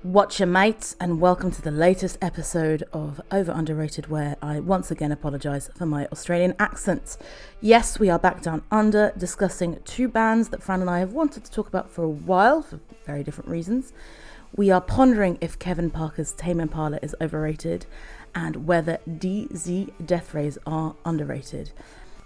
Watch your mates, and welcome to the latest episode of Overrated, where I once again apologise for my Australian accent. Yes, we are back down under, discussing two bands that Fran and I have wanted to talk about for a while, for very different reasons. We are pondering if Kevin Parker's Tame Impala is overrated, and whether DZ Deathrays are underrated.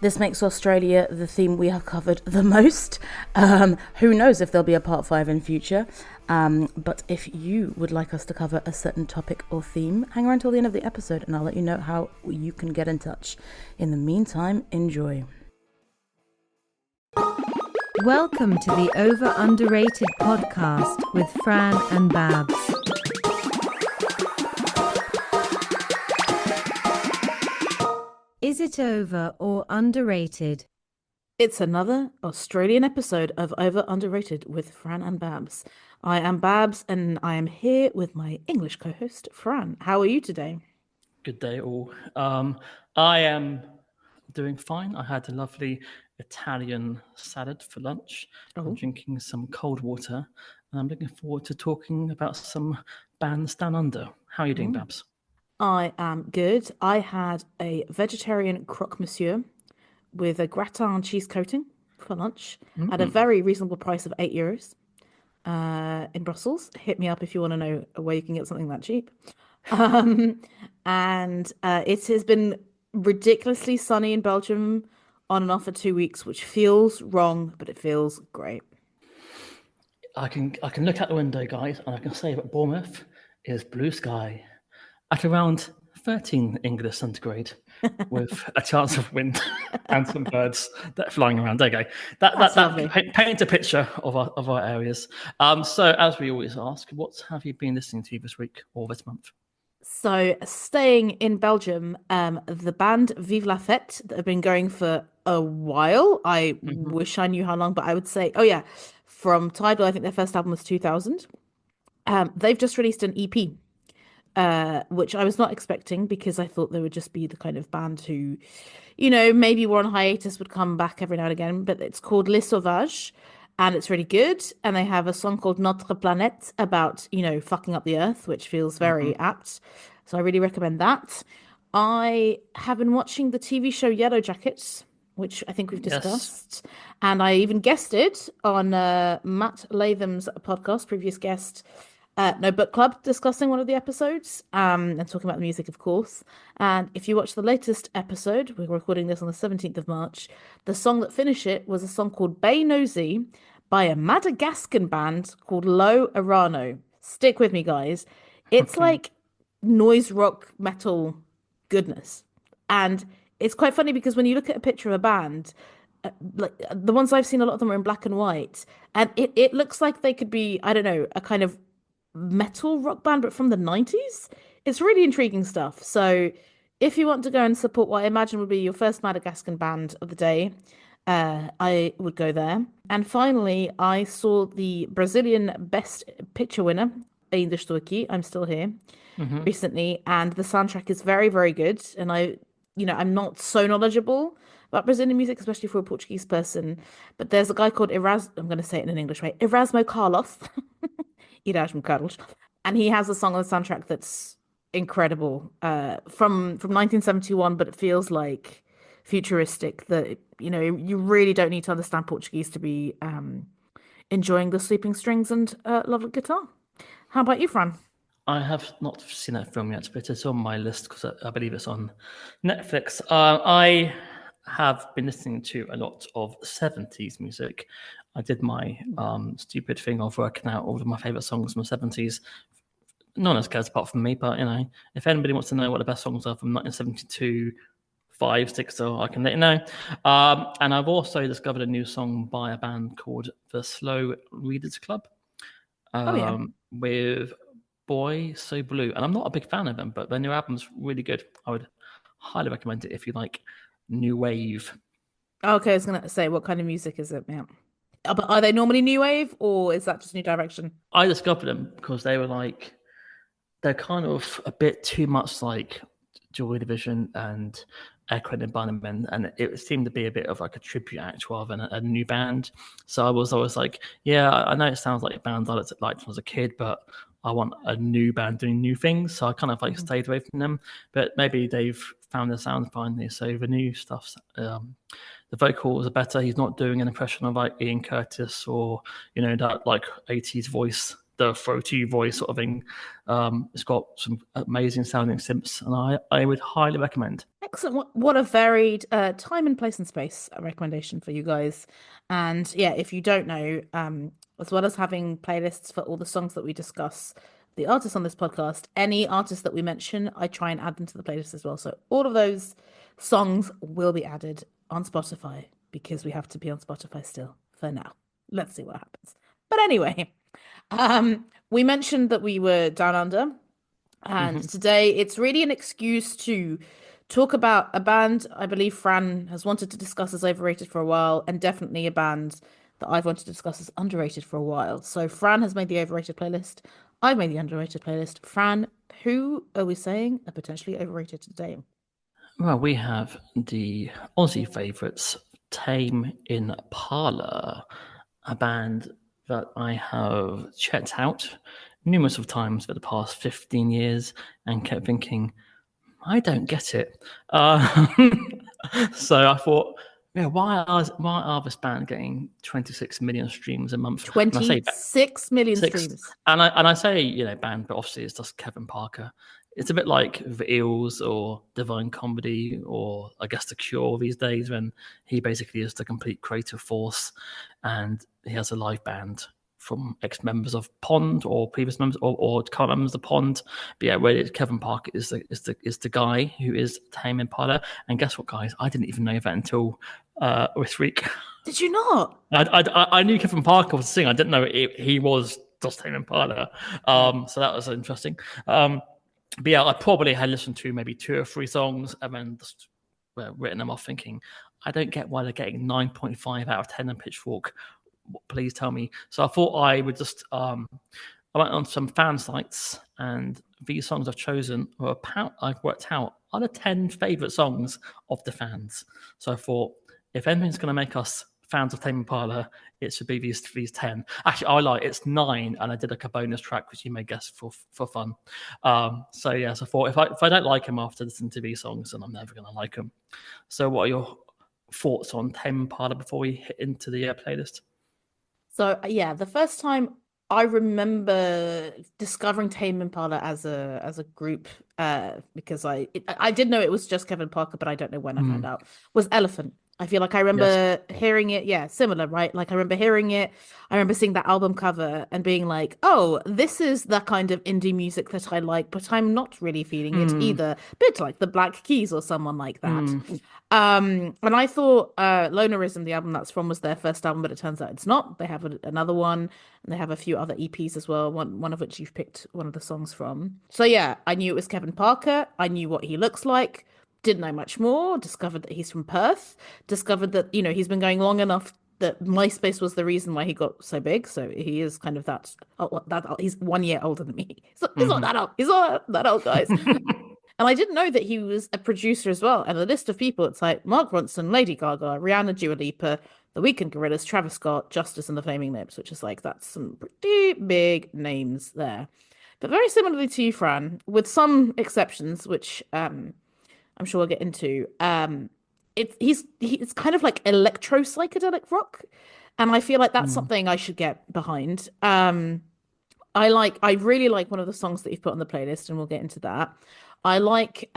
This makes Australia the theme we have covered the most. Who knows if there'll be a part 5 in future. But if you would like us to cover a certain topic or theme, hang around till the end of the episode and I'll let you know how you can get in touch. In the meantime, enjoy. Welcome to the Underrated podcast with Fran and Babs. Is it over or underrated? It's another Australian episode of Underrated with Fran and Babs. I am Babs and I am here with my English co-host, Fran. How are you today? Good day all. I am doing fine. I had a lovely Italian salad for lunch. I'm drinking some cold water and I'm looking forward to talking about some bands down under. How are you doing, Babs? I am good. I had a vegetarian croque monsieur with a gratin cheese coating for lunch at a very reasonable price of €8 in Brussels. Hit me up if you want to know where you can get something that cheap. And it has been ridiculously sunny in Belgium on and off for 2 weeks, which feels wrong, but it feels great. I can look out the window, guys, and I can say that Bournemouth is blue sky at around 13 English centigrade with a chance of wind and some birds that are flying around. There you go. That paints a picture of our areas. So as we always ask, what have you been listening to this week or this month? So staying in Belgium, the band Vive la Fête that have been going for a while. I wish I knew how long, but I would say, from Tidal, I think their first album was 2000. They've just released an EP. Which I was not expecting because I thought they would just be the kind of band who, maybe were on hiatus, would come back every now and again. But it's called Les Sauvages and it's really good. And they have a song called Notre Planète about, fucking up the earth, which feels very apt. So I really recommend that. I have been watching the TV show Yellow Jackets, which I think we've discussed. Yes. And I even guested on Matt Latham's podcast, previous guest, No Book Club, discussing one of the episodes and talking about the music, of course. And if you watch the latest episode, we're recording this on the 17th of March, the song that finished it was a song called Bay Nosy by a Madagascan band called Lo Arano. Stick with me, guys. It's like noise rock metal goodness. And it's quite funny because when you look at a picture of a band, like the ones I've seen, a lot of them are in black and white. And it looks like they could be, I don't know, a kind of metal rock band, but from the 90s. It's really intriguing stuff. So if you want to go and support what I imagine would be your first Madagascan band of the day, I would go there. And finally, I saw the Brazilian Best Picture winner, Ainda Estou Aqui, I'm Still Here, recently, and the soundtrack is very, very good. And I'm not so knowledgeable about Brazilian music, especially for a Portuguese person, but there's a guy called I'm going to say it in an English way, Erasmo Carlos, Erasmo Carlos, and he has a song on the soundtrack that's incredible, from 1971, but it feels like futuristic. That you really don't need to understand Portuguese to be enjoying the sweeping strings and lovely guitar. How about you, Fran? I have not seen that film yet, but it's on my list because I believe it's on Netflix. I have been listening to a lot of 70s music. I did my stupid thing of working out all of my favourite songs from the 70s. No one else cares apart from me, but, if anybody wants to know what the best songs are from 1972, 5, 6, so I can let you know. And I've also discovered a new song by a band called the Slow Readers Club with Boy So Blue. And I'm not a big fan of them, but their new album's really good. I would highly recommend it if you like new wave. Okay, I was going to say, what kind of music is it, man? But are they normally new wave or is that just New Direction? I discovered them because they're kind of a bit too much like Joy Division and Echo and Bunnymen, and it seemed to be a bit of like a tribute act rather than a new band. So I was always like, yeah, I know it sounds like bands I liked when I was a kid, but I want a new band doing new things. So I kind of like Mhm. stayed away from them. But maybe they've found their sound finally. So the new stuff, the vocals are better. He's not doing an impression of like Ian Curtis or that like 80s voice, the throaty voice sort of thing. It's got some amazing sounding synths, and I would highly recommend. Excellent. What a varied time and place and space recommendation for you guys. And yeah, if you don't know, as well as having playlists for all the songs that we discuss, the artists on this podcast, any artists that we mention, I try and add them to the playlist as well. So all of those songs will be added on Spotify because we have to be on Spotify still for now. Let's see what happens. But anyway, we mentioned that we were down under. And Hmm. today it's really an excuse to talk about a band I believe Fran has wanted to discuss as overrated for a while, and definitely a band that I've wanted to discuss as underrated for a while. So Fran has made the overrated playlist. I've made the underrated playlist. Fran, who are we saying are potentially overrated today? Well, we have the Aussie favourites, Tame Impala, a band that I have checked out numerous of times for the past 15 years and kept thinking, I don't get it. So I thought, yeah, why are this band getting 26 million streams a month? And I say 26 million six, streams. and I say band, but obviously it's just Kevin Parker. It's a bit like the Eels or Divine Comedy or I guess The Cure these days, when he basically is the complete creative force, and he has a live band from ex-members of Pond or previous members or current members of Pond. But yeah, really, Kevin Parker is the guy who is Tame Impala. And guess what, guys? I didn't even know that until this week. Did you not? I knew Kevin Parker was a singer. I didn't know he was just Tame Impala. Right. So that was interesting. But yeah, I probably had listened to maybe 2 or 3 songs and then just written them off, thinking, I don't get why they're getting 9.5 out of 10 on Pitchfork. Please tell me. So I thought I would just I went on some fan sites, and these songs I've chosen I've worked out are the 10 favorite songs of the fans. So I thought, if anything's going to make us fans of Tame Impala, it should be these 10. Actually, I like it's 9, and I did like a bonus track, which you may guess for fun. So yeah, so I thought if I don't like him after listening to these songs, then I'm never going to like him. So what are your thoughts on Tame Impala before we hit into the playlist? So yeah, the first time I remember discovering Tame Impala as a group, because I did know it was just Kevin Parker, but I don't know when I found Mm, out, was Elephant. I feel like I yes. remember hearing it, yeah, similar, right? Like I remember hearing it, I remember seeing that album cover and being like, oh, this is the kind of indie music that I like, but I'm not really feeling it Mm, either. Bit like the Black Keys or someone like that. mm, And I thought Lonerism, the album that's from, was their first album, but it turns out it's not. They have another one, and they have a few other EPs as well. One of which you've picked one of the songs from. So yeah, I knew it was Kevin Parker. I knew what he looks like. Didn't know much more. Discovered that he's from Perth. Discovered that he's been going long enough that MySpace was the reason why he got so big. So he is kind of that. Oh, that he's 1 year older than me. He's not mhm. that old. He's not that old, guys. And I didn't know that he was a producer as well. And the list of people, it's like Mark Ronson, Lady Gaga, Rihanna, Dua Lipa, The Weeknd Gorillaz, Travis Scott, Justice and the Flaming Lips, which is like, that's some pretty big names there. But very similarly to you, Fran, with some exceptions, which I'm sure we'll get into. It's kind of like electro psychedelic rock, and I feel like that's Mm, something I should get behind. I really like one of the songs that you've put on the playlist, and we'll get into that. I like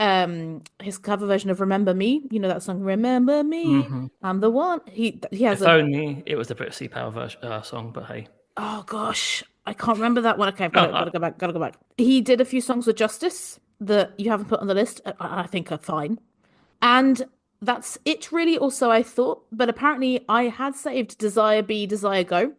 his cover version of Remember Me. You know that song, Remember Me, mhm. I'm the one. He has If a only it was the Brit Sea Power song, but hey. oh gosh, I can't remember that one. Okay, I've got to go back, gotta go back. He did a few songs with Justice that you haven't put on the list. I think are fine. And that's it really also, I thought. But apparently I had saved Desire Be, Desire Go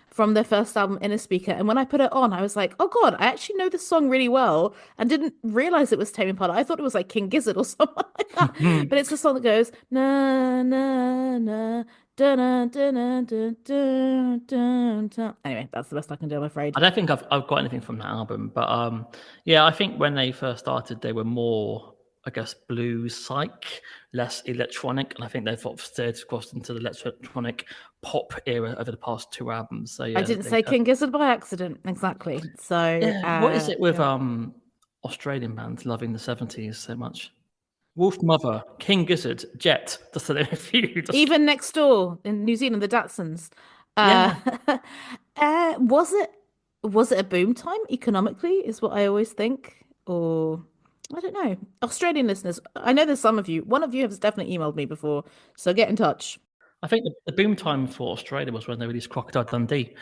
from their first album, Inner Speaker. And when I put it on, I was like, oh God, I actually know this song really well and didn't realize it was Tame Impala. I thought it was like King Gizzard or someone like that. But it's the song that goes, na, na, na, da, da, da, da, da, da, da, da. Anyway, that's the best I can do, I'm afraid. I don't think I've got anything from that album, but yeah, I think when they first started, they were more. I guess, blues psych, less electronic, and I think they've sort of steered across into the electronic pop era over the past two albums. So I yeah, didn't say King Gizzard by accident. Exactly. So, yeah. What is it with yeah. Australian bands loving the 70s so much? Wolf Mother, King Gizzard, Jet, just to name a few. Just Even next door in New Zealand, the Datsuns. Uh, yeah. uh, was it was it a boom time economically, is what I always think, or I don't know. Australian listeners, I know there's some of you. One of you has definitely emailed me before, so get in touch. I think the boom time for Australia was when they released Crocodile Dundee.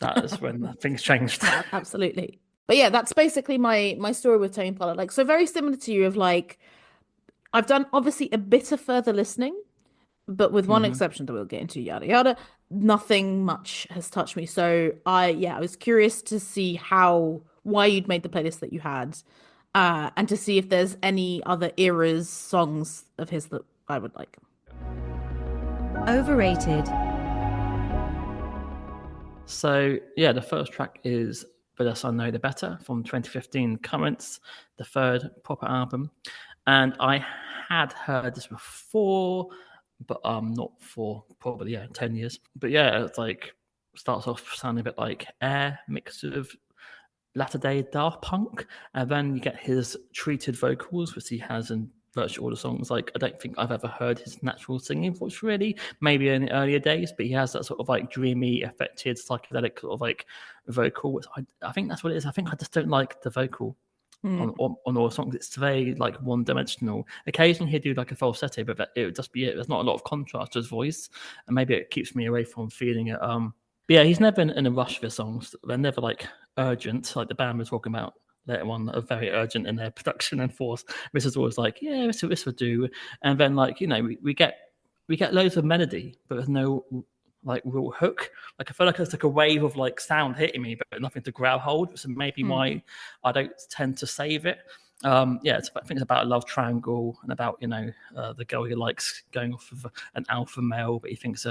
That is when things changed. Absolutely. But yeah, that's basically my story with Tame Impala. Like, so very similar to you of like I've done obviously a bit of further listening, but with one Hmm. exception that we'll get into, yada yada, nothing much has touched me. So I was curious to see why you'd made the playlist that you had, and to see if there's any other eras songs of his that I would like. Overrated. So yeah, the first track is "The Less I Know, the Better" from 2015 Currents, the third proper album, and I had heard this before, but not for probably 10 years. But yeah, it's like starts off sounding a bit like Air mixed with latter day Daft Punk, and then you get his treated vocals, which he has in virtually all the songs. Like, I don't think I've ever heard his natural singing voice really, maybe in the earlier days, but he has that sort of like dreamy, affected, psychedelic sort of like vocal. Which I think that's what it is. I think I just don't like the vocal. Hmm. On all songs, it's very like one-dimensional. Occasionally he'll do like a falsetto, but it would just be it. There's not a lot of contrast to his voice, and maybe it keeps me away from feeling it. But yeah, he's never in a rush for songs. They're never like urgent, like the band was talking about later on, are very urgent in their production and force. This is always like, yeah, this would do. And then like, we get loads of melody, but there's no like real hook. Like I feel like it's like a wave of like sound hitting me, but nothing to grab hold. So maybe Hmm. why I don't tend to save it. Yeah, I think it's about a love triangle and about the girl he likes going off with an alpha male, but he thinks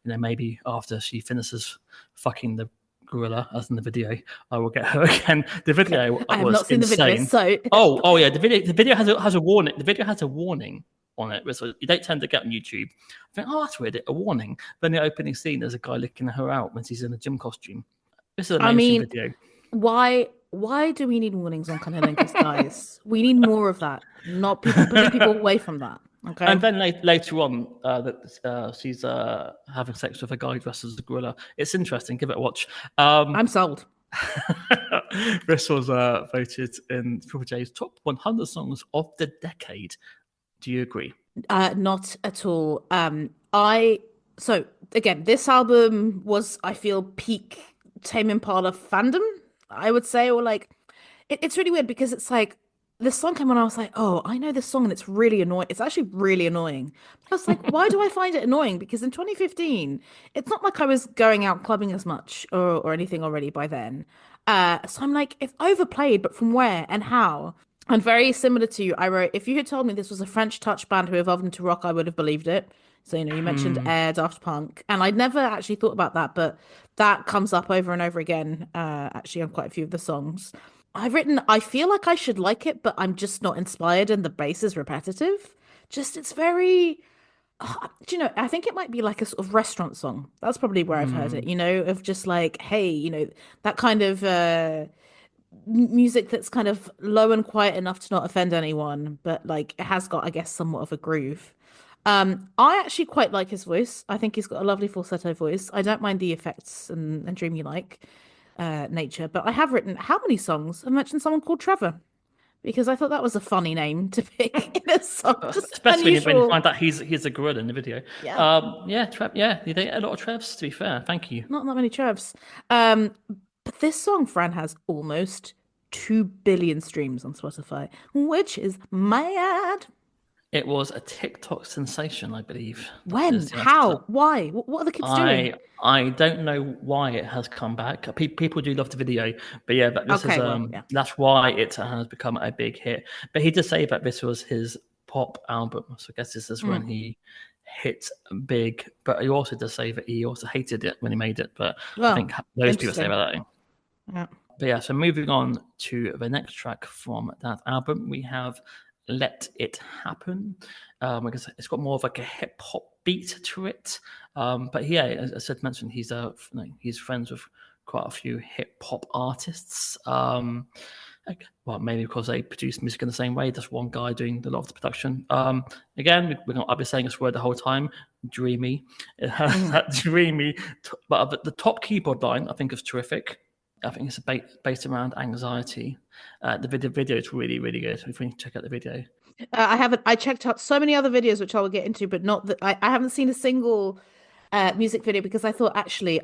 maybe after she finishes fucking the gorilla, as in the video, I will get her again. The Okay. video I have was not seen the video, insane. so Oh yeah, the video has a warning. The video has a warning on it, which you don't tend to get on YouTube. I think, oh, that's weird, a warning. Then the opening scene, there's a guy licking her out when she's in a gym costume. This is a I mainstream mean, video. why do we need warnings on cunnilingus, guys? We need more of that, not people putting people away from that. Okay. And then later on, that she's having sex with a guy dressed as a gorilla. It's interesting. Give it a watch. I'm sold. This was voted in Triple J's top 100 songs of the decade. Do you agree? Not at all. I so again, this album was, I feel, peak Tame Impala fandom, I would say, or like it's really weird because it's like this song came on, I was like, oh, I know this song and it's really annoying. It's actually really annoying. But I was like, why do I find it annoying? Because in 2015, it's not like I was going out clubbing as much or anything already by then. So I'm like, it's overplayed, but from where and how? And very similar to you, I wrote, if you had told me this was a French touch band who evolved into rock, I would have believed it. So, you mentioned Hmm. Air, Daft Punk, and I'd never actually thought about that, but that comes up over and over again, actually, on quite a few of the songs. I've written, I feel like I should like it, but I'm just not inspired, and the bass is repetitive. Just, it's very, do you know, I think it might be like a sort of restaurant song. That's probably where I've heard it, Hmm. of just like, hey, that kind of music that's kind of low and quiet enough to not offend anyone, but like it has got, I guess, somewhat of a groove. I actually quite like his voice. I think he's got a lovely falsetto voice. I don't mind the effects and dreamy like nature, but I have written how many songs? I mentioned someone called Trevor because I thought that was a funny name to pick in a song, just Especially when you unusual. find out he's a gorilla in the video. Yeah, Yeah, yeah, you get a lot of Trevs. To be fair, thank you. not that many Trevs. Um, but this song, Fran, has almost 2 billion streams on Spotify, which is mad. It was a TikTok sensation, I believe. That When? is yes. How? Why? What are the kids doing? I don't know why it has come back. People do love the video, but yeah, but this is Okay, well, yeah. that's why it has become a big hit. But he did say that this was his pop album, so I guess this is when Mm. he hit big. But he also does say that he also hated it when he made it. But I Well, think those people say interesting. about that. Yeah. But yeah, so moving on to the next track from that album, we have Let It Happen, because it's got more of like a hip hop beat to it. But yeah, as I said, mentioned he's friends with quite a few hip hop artists. Well, maybe because they produce music in the same way. Just one guy doing a lot of the production. Again, I've been saying this word the whole time. Dreamy. It has Mhm. that dreamy. But the top keyboard line, I think, is terrific. I think it's based around anxiety. The video is really, really good. If we can check out the video. I haven't. I checked out so many other videos, which I will get into, but not that. I haven't seen a single music video because I thought actually,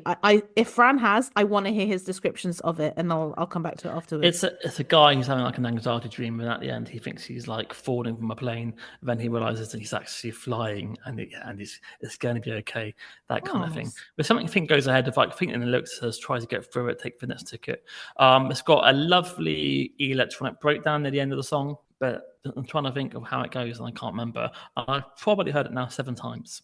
if Fran has, I want to hear his descriptions of it, and I'll come back to it afterwards. It's a guy who's having like an anxiety dream, and at the end he thinks he's like falling from a plane. And then he realizes that he's actually flying, and it's going to be okay. That kind Oh, of thing. nice. But something I think goes ahead of like thinking in the lyrics says try to get through it, take the next ticket. It's got a lovely electronic breakdown at the end of the song, but I'm trying to think of how it goes, and I can't remember. I've probably heard it now 7 times.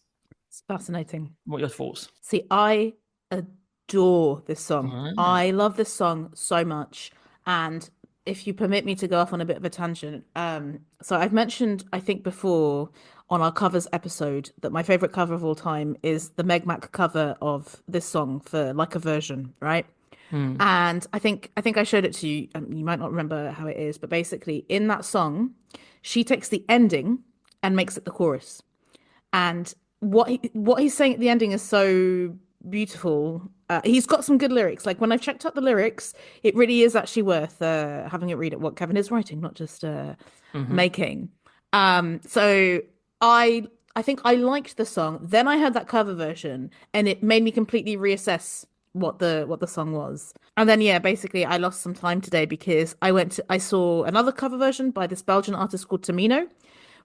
It's fascinating. What are your thoughts? See, I adore this song. Ah. I love this song so much. And if you permit me to go off on a bit of a tangent, so I've mentioned, I think before on our covers episode that my favorite cover of all time is the Meg Mac cover of this song for like a version, right? Hmm. And I think I showed it to you. You might not remember how it is, but basically in that song, she takes the ending and makes it the chorus. And what he's saying at the ending is so beautiful. He's got some good lyrics. Like when I've checked out the lyrics, it really is actually worth having a read at what Kevin is writing, not just Mm-hmm. making. So I think I liked the song. Then I heard that cover version, and it made me completely reassess what the song was. And then yeah, basically I lost some time today because I saw another cover version by this Belgian artist called Tamino,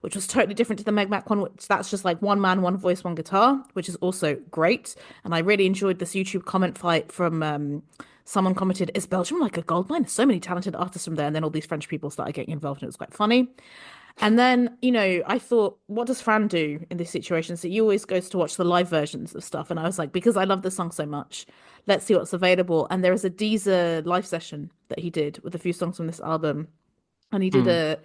which was totally different to the Meg Mac one, which that's just like one man, one voice, one guitar, which is also great. And I really enjoyed this YouTube comment fight from someone commented, "Is Belgium like a gold mine? There's so many talented artists from there." And then all these French people started getting involved, and it was quite funny. And then, I thought, what does Fran do in this situation? So he always goes to watch the live versions of stuff. And I was like, because I love the song so much, let's see what's available. And there is a Deezer live session that he did with a few songs from this album. And he did Hmm.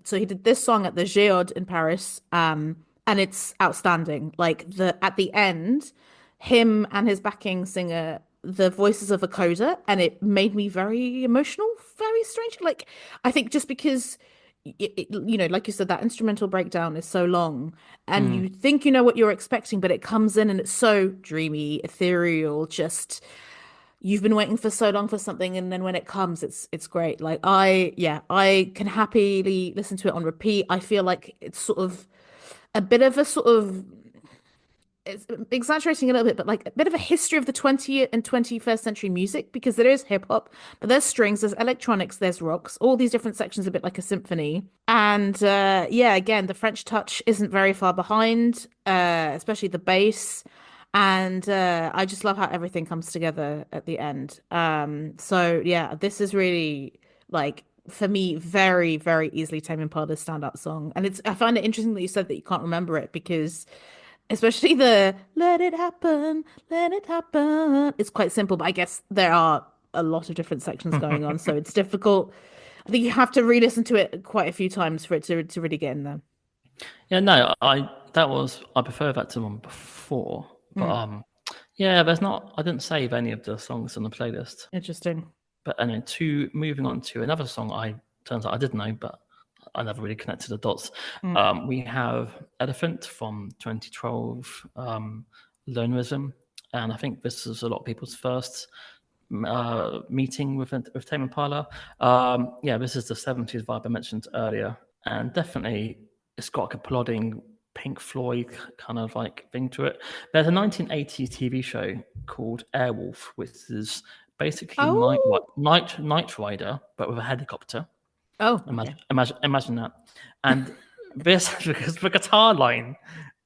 so he did this song at the Géode in Paris, and it's outstanding. Like at the end, him and his backing singer, the voices of a coda, and it made me very emotional, very strange. Like I think just because like you said, that instrumental breakdown is so long, and Hmm. you think you know what you're expecting, but it comes in and it's so dreamy, ethereal, just you've been waiting for so long for something, and then when it comes, it's great. Like I can happily listen to it on repeat. I feel like it's sort of a bit of a sort of it's exaggerating a little bit, but like a bit of a history of the 20th and 21st century music because there is hip hop, but there's strings, there's electronics, there's rocks, all these different sections, a bit like a symphony. And yeah, again, the French touch isn't very far behind, especially the bass. And I just love how everything comes together at the end. So yeah, this is really like for me very, very easily Tame Impala's standout song. And I find it interesting that you said that you can't remember it because especially the let it happen. It's quite simple, but I guess there are a lot of different sections going on, so it's difficult. I think you have to re-listen to it quite a few times for it to really get in there. Yeah, no, I prefer that to one before, but Hmm, yeah, there's not. I didn't save any of the songs on the playlist. interesting. But anyway, to moving on to another song, I turns out I did know, but I never really connected the dots. Hmm. We have Elephant from 2012, Lonerism, and I think this is a lot of people's first meeting with Tame Impala. Yeah, this is the 70s vibe I mentioned earlier, and definitely it's got like a plodding Pink Floyd kind of like thing to it. There's a 1980s TV show called Airwolf, which is basically Oh, Night Rider, but with a helicopter. oh, okay. Imagine that. And this, because the guitar line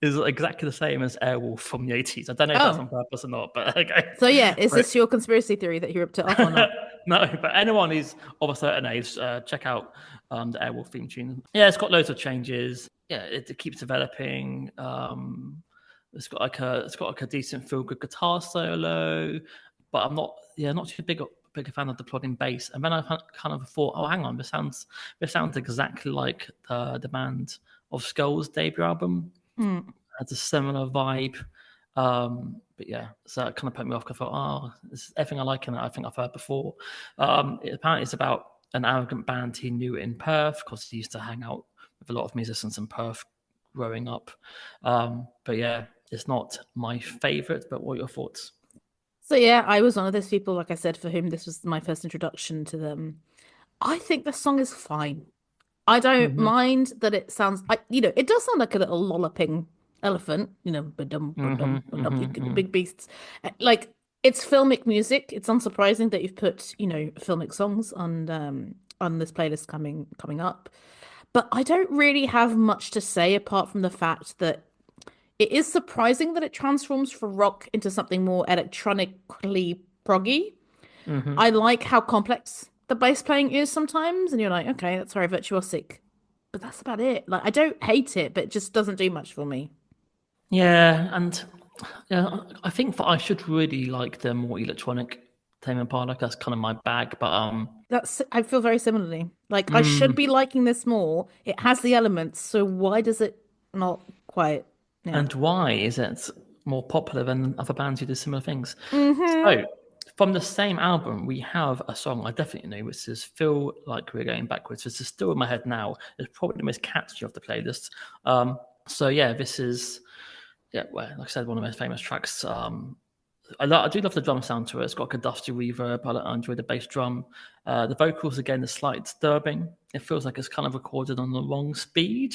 is exactly the same as Airwolf from the 80s. I don't know if that's Oh, on purpose or not, but okay. so yeah, is Right. this your conspiracy theory that he ripped it off or not? No, but anyone who's of a certain age, check out the Airwolf theme tune. Yeah, it's got loads of changes. Yeah, it keeps developing. It's got like a decent feel good guitar solo, but I'm not too big big fan of the plodding bass, and then I kind of thought, oh, hang on, this sounds exactly like the band of Skull's debut album. Mm. Has a similar vibe. But yeah, so it kind of put me off. 'Cause I thought, oh, this is everything I like in it. I think I've heard before. Apparently, it's about an arrogant band he knew in Perth because he used to hang out with a lot of musicians in Perth growing up. But yeah, it's not my favorite. But what are your thoughts? So yeah, I was one of those people, like I said, for whom this was my first introduction to them. I think the song is fine. I don't Hmm. mind that it sounds, it does sound like a little lolloping elephant, ba-dum, Hmm. ba-dum, ba-dum, Hmm. you get the Hmm. big beasts. Like, it's filmic music. It's unsurprising that you've put, filmic songs on this playlist coming up. But I don't really have much to say apart from the fact that it is surprising that it transforms from rock into something more electronically proggy. Hmm. I like how complex the bass playing is sometimes, and you're like, okay, that's very virtuosic. But that's about it. Like, I don't hate it, but it just doesn't do much for me. Yeah, and yeah, I think that I should really like the more electronic Tame Impala. That's kind of my bag. But I feel very similarly. Like, I should mm, be liking this more. It has the elements, so why does it not quite? Yeah. and why is it more popular than other bands who do similar things? Mm-hmm. So, from the same album, we have a song I definitely know, which is "Feel Like We're Going Backwards." This is still in my head now. It's probably the most catchy of the playlist. So yeah, this is well, like I said, one of the most famous tracks. I do love the drum sound to it. It's got like a dusty reverb. I enjoy the bass drum. The vocals again are slightly disturbing. It feels like it's kind of recorded on the wrong speed.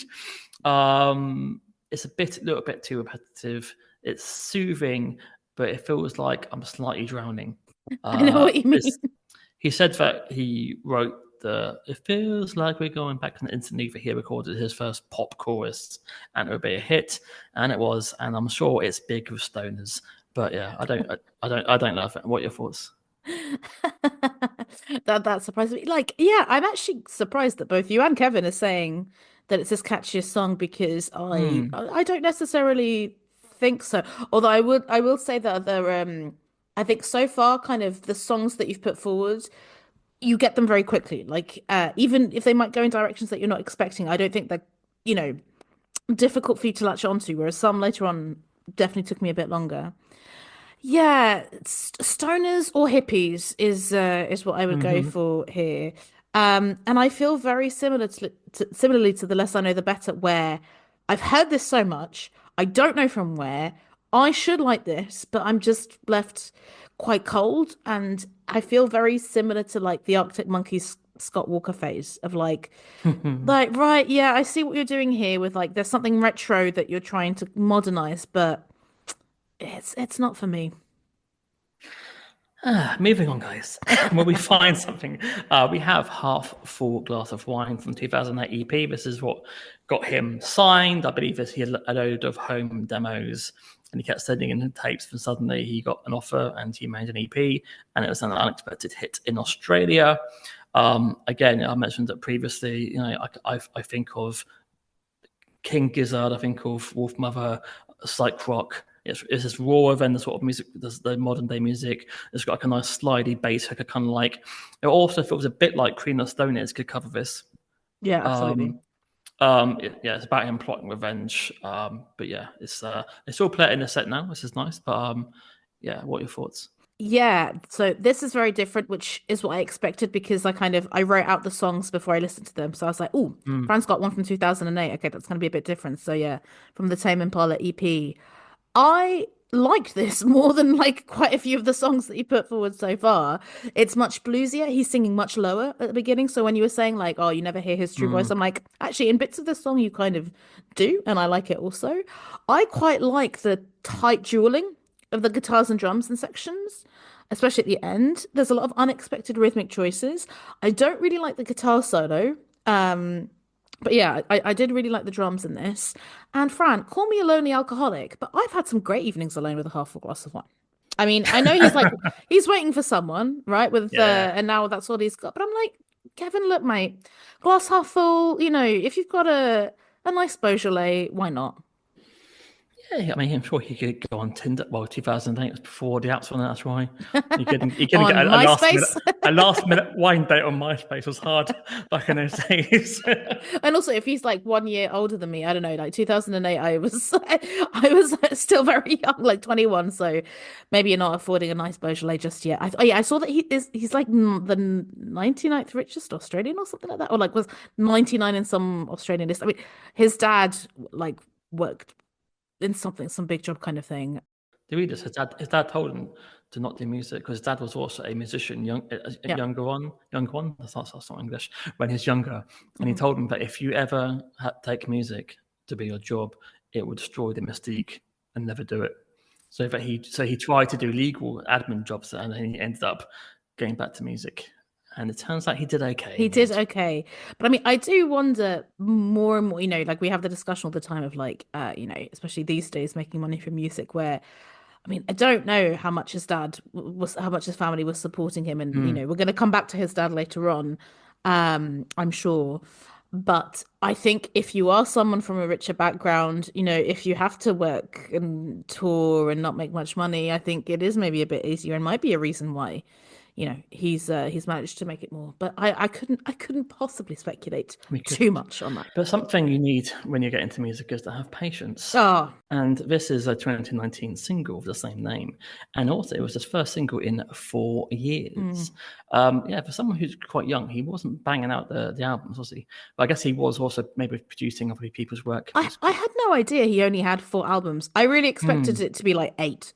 It's a little bit too repetitive. It's soothing, but it feels like I'm slightly drowning. I know what you mean. This He said that he wrote the "It feels like we're going back," and instantly that he recorded his first pop chorus, and it would be a hit, and it was, and I'm sure it's big with stoners. But yeah, I don't love it. What are your thoughts? That surprised me. Like, yeah, I'm actually surprised that both you and Kevin are saying that it's his catchiest song because I Hmm. I don't necessarily think so. Although I will say that I think so far kind of the songs that you've put forward, you get them very quickly. Like even if they might go in directions that you're not expecting, I don't think they're, you know, difficult for you to latch onto, whereas some later on definitely took me a bit longer. Yeah, stoners or hippies is what I would go Hmm. for here. And I feel very similarly to the less I know, the better. Where I've heard this so much, I don't know from where. I should like this, but I'm just left quite cold, and I feel very similar to like the Arctic Monkeys Scott Walker phase of like right, yeah, I see what you're doing here with like there's something retro that you're trying to modernize, but it's not for me. Moving on, guys. When we find something, we have Half Full Glass of Wine from 2008 EP. This is what got him signed. I believe he had a load of home demos and he kept sending in tapes. And suddenly he got an offer and he made an EP, and it was an unexpected hit in Australia. Again, I mentioned it previously. I think of King Gizzard, I think of Wolf Mother, Psych Rock. It's just rawer than the sort of music, the modern day music. It's got like a nice slidey bass, like a kind of like. It also feels a bit like Queen of Stone could cover this. Yeah, absolutely. Um, yeah, it's about him plotting revenge. But yeah, it's all play it in a set now, which is nice. But yeah, what are your thoughts? Yeah, so this is very different, which is what I expected because I wrote out the songs before I listened to them. So I was like, oh, Mm. Fran's got one from 2008. Okay, that's going to be a bit different. So yeah, from the Tame Impala EP. I liked this more than like quite a few of the songs that he put forward so far. It's much bluesier. He's singing much lower at the beginning. So when you were saying like, oh, you never hear his true voice, Mm. I'm like, actually, in bits of the song, you kind of do, and I like it also. I quite like the tight dueling of the guitars and drums in sections, especially at the end. There's a lot of unexpected rhythmic choices. I don't really like the guitar solo. Um, but yeah, I did really like the drums in this. And Fran, call me a lonely alcoholic, but I've had some great evenings alone with a half full glass of wine. I mean, I know he's waiting for someone, right? Yeah. And now that's all he's got. But I'm like, Kevin, look, mate, glass half full, if you've got a nice Beaujolais, why not? Yeah, I mean, I'm sure he could go on Tinder. Well, 2008 was before the apps on it. That's why you couldn't get On MySpace. a last minute wine date on MySpace was hard back in those days. And also, if he's like 1 year older than me, I don't know, like 2008, I was still very young, like 21. So maybe you're not affording a nice Beaujolais just yet. Oh yeah, I saw that he's like the 99th richest Australian or something like that, or like was 99 in some Australian list. I mean, his dad like worked in something, some big job kind of thing. The readers, his dad told him to not do music because his dad was also a musician, Yeah. younger one. That's not English. When he's younger, and he Mhm. told him that if you ever take music to be your job, it would destroy the mystique and never do it. So he tried to do legal admin jobs, and then he ended up going back to music. And it turns out he did okay He in the did end. okay. But I mean, I do wonder more and more, like we have the discussion all the time of like, especially these days, making money from music where, I mean, I don't know how much his dad was, how much his family was supporting him. And, Mm, we're going to come back to his dad later on, I'm sure. But I think if you are someone from a richer background, if you have to work and tour and not make much money, I think it is maybe a bit easier and might be a reason why he's managed to make it more. But I couldn't possibly speculate we too couldn't. much on that. But something you need when you get into music is to have patience. Oh, And this is a 2019 single of the same name. And also, it was his first single in 4 years. mm. Yeah, for someone who's quite young, he wasn't banging out the albums, was he? But I guess he was also maybe producing other people's work. I had no idea he only had 4 albums. I really expected it to be like eight.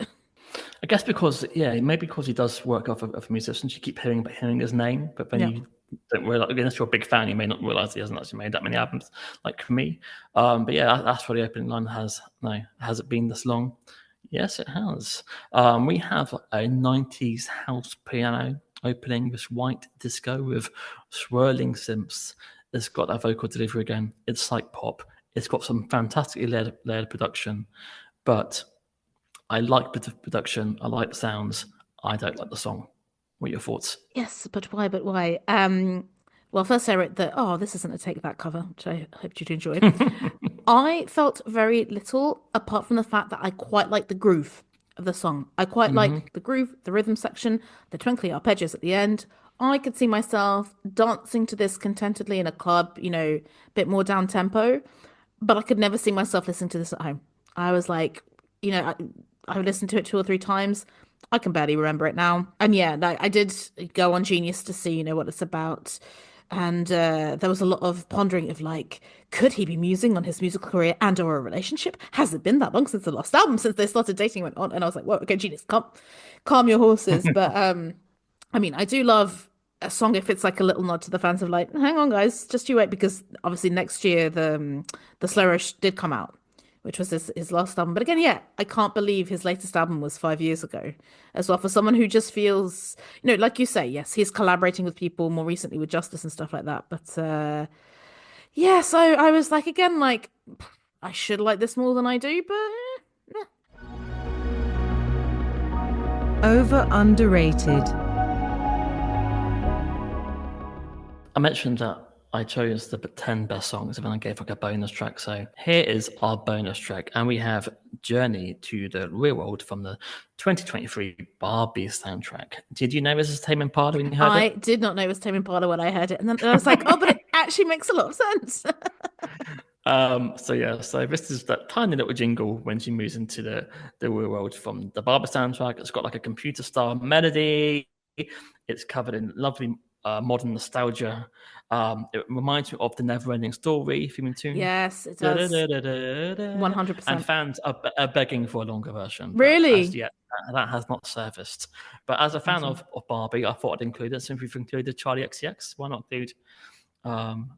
I guess because, yeah, maybe because he does work off of musicians, you keep hearing his name, but then Yeah. you don't realize, unless you're a big fan, you may not realize he hasn't actually made that many albums, like me. But yeah, that's for the opening line. Has it been this long? Yes, it has. We have a 90s house piano opening this white disco with swirling synths. It's got that vocal delivery again. It's like pop. It's got some fantastically layered production, but I like the production. I like the sounds. I don't like the song. What are your thoughts? Yes, but why? But why? Well, first I wrote that, oh, this isn't a Take That cover, which I hoped you'd enjoy. I felt very little apart from the fact that I quite like the groove of the song. I quite Hmm. like the groove, the rhythm section, the twinkly arpeggios at the end. I could see myself dancing to this contentedly in a club, a bit more down tempo, but I could never see myself listening to this at home. I was like, I listened to it 2 or 3 times. I can barely remember it now. And yeah, I did go on Genius to see, what it's about. And there was a lot of pondering of like, could he be musing on his musical career and or a relationship? Has it been that long since the last album, since they started dating and went on? And I was like, whoa, okay, Genius, calm your horses. But I mean, I do love a song if it's like a little nod to the fans of like, hang on, guys, just you wait, because obviously next year the Slow Rush did come out, which was his last album. But again, yeah, I can't believe his latest album was 5 years ago as well. For someone who just feels, like you say, yes, he's collaborating with people more recently with Justice and stuff like that. But yeah, so I was like, again, like, I should like this more than I do, but Over underrated. I mentioned that I chose the 10 best songs and then I gave like a bonus track. So here is our bonus track. And we have Journey to the Real World from the 2023 Barbie soundtrack. Did you know this is Tame Impala when you heard I it? did not know it was Tame Impala when I heard it. And then I was like, oh, but it actually makes a lot of sense. So this is that tiny little jingle when she moves into the real world from the Barbie soundtrack. It's got like a computer style melody. It's covered in lovely modern nostalgia. It reminds me of the Never-Ending Story theme tune. Yes, it does. Da-da-da-da-da-da. And 100%. fans are begging for a longer version, but as Really? yet that has not surfaced. But as a fan Amazing. of Barbie, I thought I'd include it since we've included Charlie XCX. Why not include um,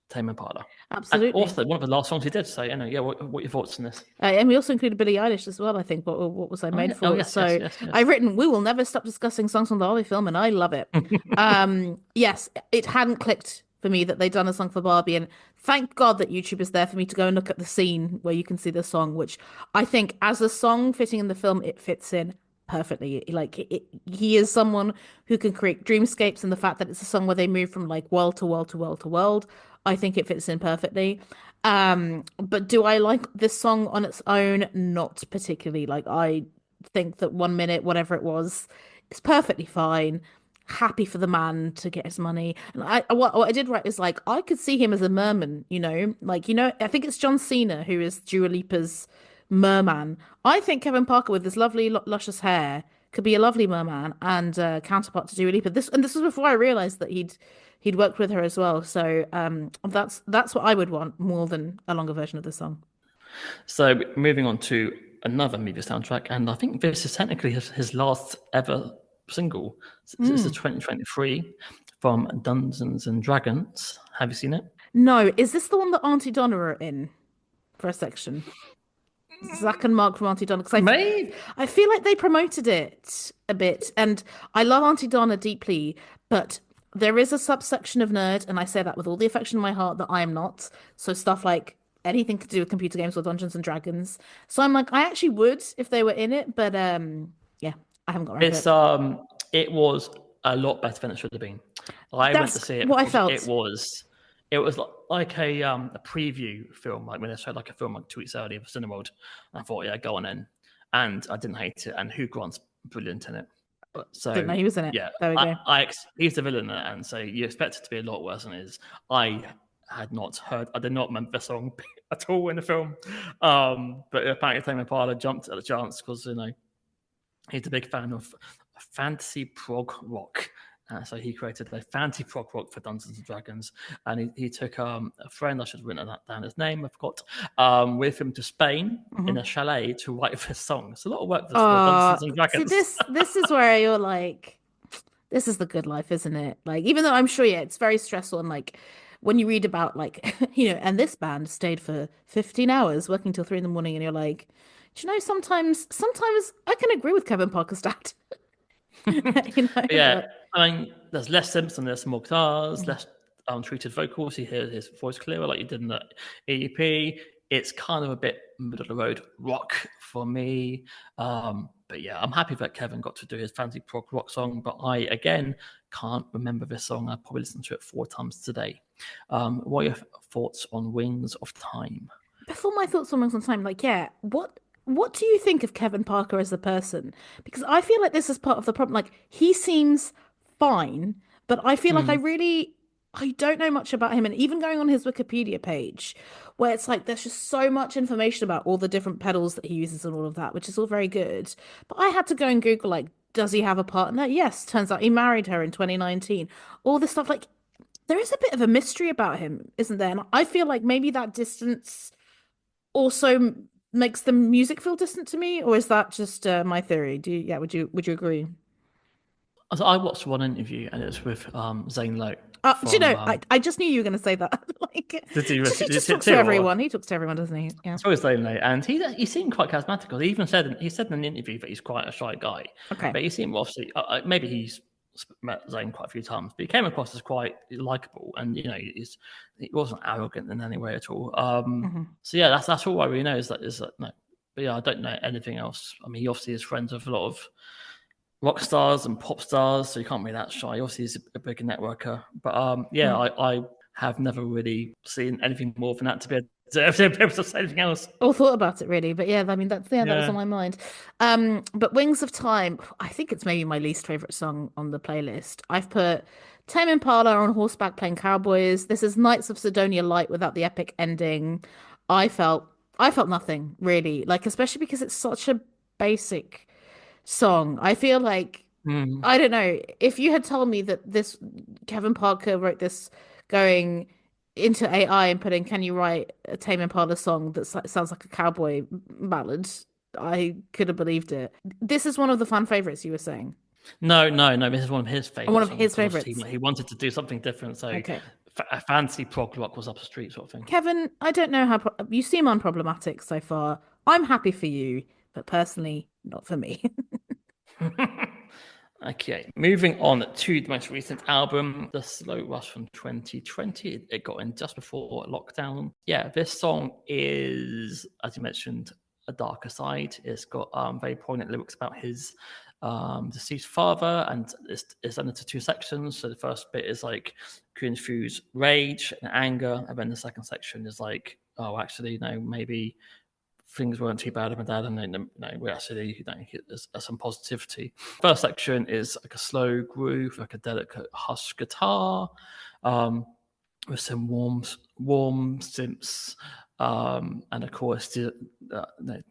Tame Impala? And Absolutely. also one of the last songs he did. So, yeah, what are your thoughts on this? And we also included Billie Eilish as well, I think. What was I Oh, made yeah. Oh, for? yes, yes, So yes, I've yes. written, we will never stop discussing songs from the Barbie film, and I love it. Yes, it hadn't clicked for me that they'd done a song for Barbie, and thank God that YouTube is there for me to go and look at the scene where you can see the song, which I think as a song fitting in the film, it fits in perfectly. Like he is someone who can create dreamscapes, and the fact that it's a song where they move from like world to world to world to world, I think it fits in perfectly. But do I like this song on its own? Not particularly. Like I think that 1 minute, whatever it was, is perfectly fine. Happy for the man to get his money. And what I did write is like I could see him as a merman, like I think it's John Cena who is Dua Lipa's merman. I think Kevin Parker with his lovely luscious hair could be a lovely merman and counterpart to Dua Lipa. This was before I realized that he'd worked with her as well. So that's what I would want more than a longer version of the song. So moving on to another movie soundtrack, and I think this is technically his last ever single. This is Hmm. 2023 from Dungeons and Dragons. Have you seen it? No, is this the one that Auntie Donna are in for a section? Zach and Mark from Auntie Donna, because Maybe. I feel like they promoted it a bit, and I love Auntie Donna deeply, but there is a subsection of nerd, and I say that with all the affection in my heart that I am not. So stuff like anything to do with computer games or Dungeons and Dragons. So I'm like, I actually would if they were in it, but yeah, I haven't got around to It's it. it was a lot better than it should have been. I went That's to see it what I because it felt. was like a preview film, like when they showed like a film like 2 weeks earlier for Cineworld. And I thought, yeah, go on in. And I didn't hate it. And Hugh Grant's brilliant in it. Didn't So know he was in it. yeah, There we go. he's the villain in it, and so you expect it to be a lot worse than it is. I I did not remember the song at all in the film. But apparently Tame Impala jumped at the chance because he's a big fan of fantasy prog rock. So he created a fantasy prog rock for Dungeons and Dragons, and he took a friend. I should have written that down. His name I forgot. With him to Spain in a Hmm. chalet to write this song. It's a lot of work for Dungeons and See Dragons. this is where you're like, this is the good life, isn't it? Like, even though I'm sure, yeah, it's very stressful and like when you read about like, and this band stayed for 15 hours working till 3 in the morning, and you're like, do you know, sometimes I can agree with Kevin Parker's dad, Yeah, but I mean, there's less Simpson, there's more guitars, Mhm. less untreated vocals. You hear his voice clearer, like you did in the EEP. It's kind of a bit middle of the road rock for me. But yeah, I'm happy that Kevin got to do his fancy prog rock song. But I again can't remember this song. I probably listened to it 4 times today. What are your thoughts on Wings of Time? before my thoughts on Wings on Time, like, yeah, what do you think of Kevin Parker as a person? Because I feel like this is part of the problem. Like, he seems fine, but I feel like Mm. I don't know much about him. And even going on his Wikipedia page, where it's like there's just so much information about all the different pedals that he uses and all of that, which is all very good. But I had to go and Google, like, does he have a partner? Yes, turns out he married her in 2019. All this stuff, like, there is a bit of a mystery about him, isn't there? And I feel like maybe that distance also makes the music feel distant to me, or is that just my theory? Yeah, would you agree? So I watched one interview and it was with Zane Lowe Do you from know, I just knew you were going to say that. Like, did you he just did talks to you everyone. He talks to everyone, doesn't he? Yeah. it's always lonely, and he seemed quite charismatic. He even said in an interview that he's quite a shy guy, Okay. but he seemed obviously maybe he's met Zane quite a few times, but he came across as quite likable, and he wasn't arrogant in any way at all. Hmm. So yeah, that's all I really know is that no, but yeah, I don't know anything else. I mean, he obviously is friends with a lot of rock stars and pop stars, so you can't be that shy. Obviously, he's a big networker, but yeah, I have never really seen anything more than that to be able to say anything else. Or thought about it really, but yeah, I mean that was on Yeah. my mind. But Wings of Time, I think it's maybe my least favorite song on the playlist. I've put Tame Impala on horseback playing cowboys. This is Knights of Sidonia Light without the epic ending. I felt I felt nothing really, like especially because it's such a basic song. I feel like Mm. I don't know if you had told me that this Kevin Parker wrote this going into AI and putting, can you write a Tame Impala song that sounds like a cowboy ballad? I could have believed it. This is one of the fan favorites you were saying, No, no, no. This is one of his and one favorite of songs his because obviously favorites. he wanted to do something different. So Okay, a fancy prog rock was up the street, sort of thing. Kevin, I don't know how you seem unproblematic so far. I'm happy for you, but personally, not for me. Okay, moving on to the most recent album, The Slow Rush from 2020. It got in just before lockdown. Yeah, this song is, as you mentioned, a darker side. It's got very poignant lyrics about his deceased father, and it's done into two sections. So the first bit is like confused rage and anger, and then the second section is like oh, actually, maybe things weren't too bad with my dad, and then we actually there's some positivity. First section is like a slow groove, like a delicate hush guitar, um, with some warm synths, and of course,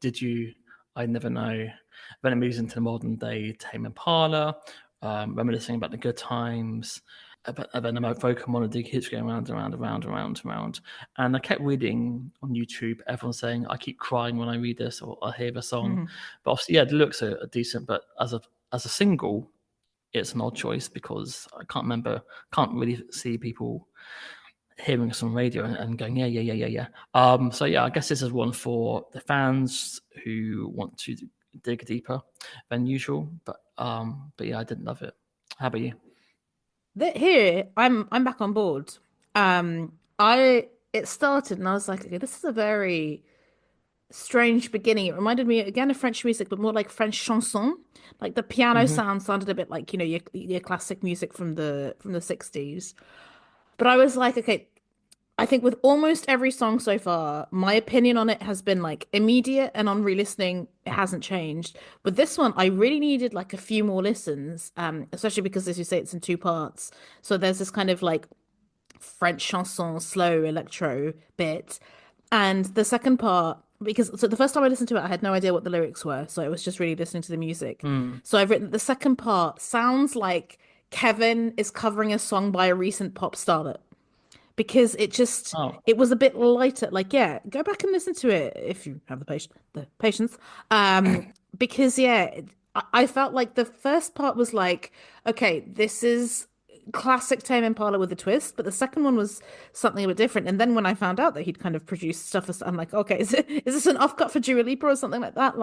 did you? I never know. Then it moves into the modern day Tame Impala, reminiscing about the good times. And then the vocal monody keeps going round and round and round and round and round. And I kept reading on YouTube, everyone saying, I keep crying when I read this or I hear the song. Mhm. But obviously, yeah, the lyrics are decent. But as a single, it's an odd choice because I can't really see people hearing us on radio and going, yeah, yeah, yeah, yeah, yeah. So yeah, I guess this is one for the fans who want to dig deeper than usual. But yeah, I didn't love it. How about you? Here, I'm back on board. I it started and I was like, okay, this is a very strange beginning. It reminded me again of French music, but more like French chanson. Like the piano Hmm. sound sounded a bit like, your classic music from the 60s. But I was like, okay, I think with almost every song so far, my opinion on it has been like immediate, and on re-listening, it hasn't changed. But this one, I really needed like a few more listens, especially because, as you say, it's in two parts. So there's this kind of like French chanson, slow electro bit. And the second part, because so the first time I listened to it, I had no idea what the lyrics were. So I was just really listening to the music. Mm. So I've written the second part sounds like Kevin is covering a song by a recent pop starlet, because Oh. it was a bit lighter. Like, yeah, go back and listen to it if you have the patience. Because yeah, I felt like the first part was like, okay, this is classic Tame Impala with a twist, but the second one was something a bit different. And then when I found out that he'd kind of produced stuff, I'm like, okay, is this an offcut for Dua Lipa or something like that?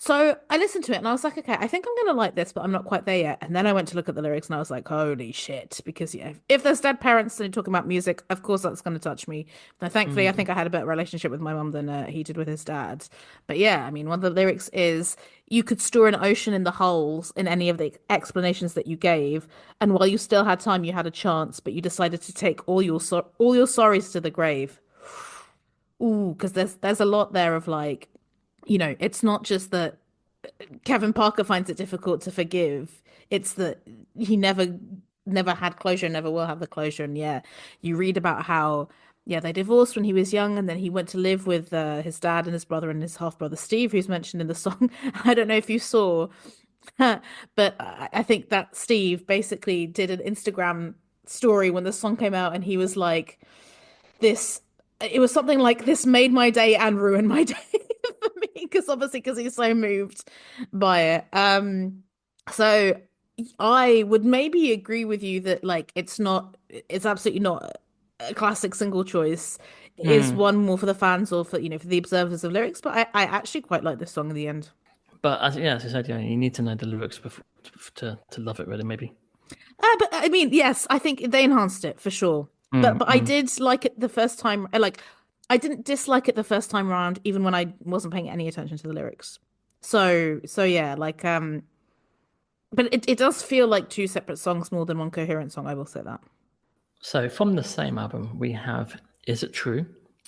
So I listened to it and I was like, okay, I think I'm gonna like this, but I'm not quite there yet. And then I went to look at the lyrics and I was like, holy shit. Because yeah, if there's dead parents and you're talking about music, of course that's gonna touch me. Now, thankfully, I Mm. think I had a better relationship with my mum than he did with his dad. But yeah, I mean, one of the lyrics is, you could store an ocean in the holes in any of the explanations that you gave, and while you still had time, you had a chance, but you decided to take all your sorries to the grave. Ooh, because there's a lot there of like, it's not just that Kevin Parker finds it difficult to forgive. It's that he never had closure, never will have the closure. And yeah, you read about how, yeah, they divorced when he was young, and then he went to live with his dad and his brother and his half brother Steve, who's mentioned in the song. I don't know if you saw, but I think that Steve basically did an Instagram story when the song came out, and he was like, this it was something like, this made my day and ruined my day for me, because obviously because he's so moved by it. So I would maybe agree with you that like it's absolutely not a classic single choice. It is Mm. one more for the fans, or for for the observers of lyrics, but I actually quite like this song in the end. But as I said, yeah, you need to know the lyrics before to love it, really. Maybe. But I mean, yes, I think they enhanced it for sure. But Mm, I mm. did like it the first time. I didn't dislike it the first time around, even when I wasn't paying any attention to the lyrics. So yeah, but it does feel like two separate songs more than one coherent song. I will say that. So from the same album, we have "Is It True?"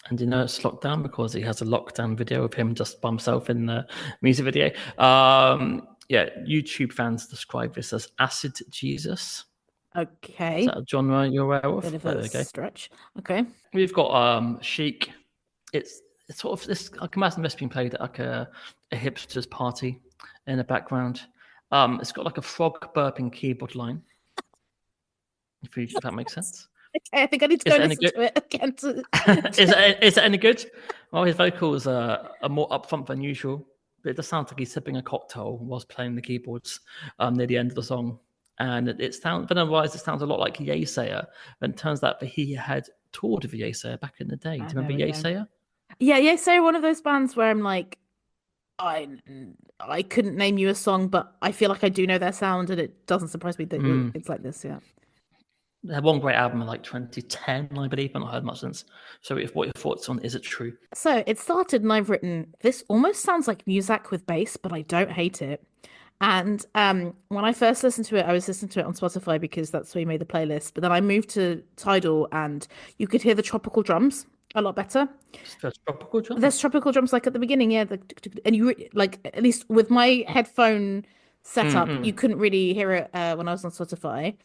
And you know it's lockdown because he has a lockdown video of him just by himself in the music video. Yeah, YouTube fans describe this as acid Jesus. Is Okay, that a genre you're aware bit of? of There a we go. stretch. Okay. We've got Chic. It's sort of this. I can imagine this being played at like a hipster's party in the background. It's got like a frog burping keyboard line. If that makes sense. Okay, I think I need to go Is it and any listen good? to it again. To Is it any good? Well, his vocals are more upfront than usual, but it does sound like he's sipping a cocktail whilst playing the keyboards near the end of the song. And it sounds, but otherwise, it sounds a lot like Yesayer. And it turns out that he had toured with Yesayer back in the day. Do Ah, you there remember we go. Yesayer? Yeah, yeah. So one of those bands where I'm like, I I couldn't name you a song, but I feel like I do know their sound, and it doesn't surprise me that Mm. it's like this. Yeah. They had one great album in like 2010, I believe, but not heard much since. So, what are your thoughts on Is It True? So it started, and I've written, this almost sounds like Muzak with bass, but I don't hate it. And when I first listened to it, I was listening to it on Spotify because that's where you made the playlist. But then I moved to Tidal, and you could hear the tropical drums. a lot better. There's tropical There's drums. tropical drums like at the beginning, yeah, and like at least with my headphone setup, you Mm-mm. couldn't really hear it when I was on Spotify.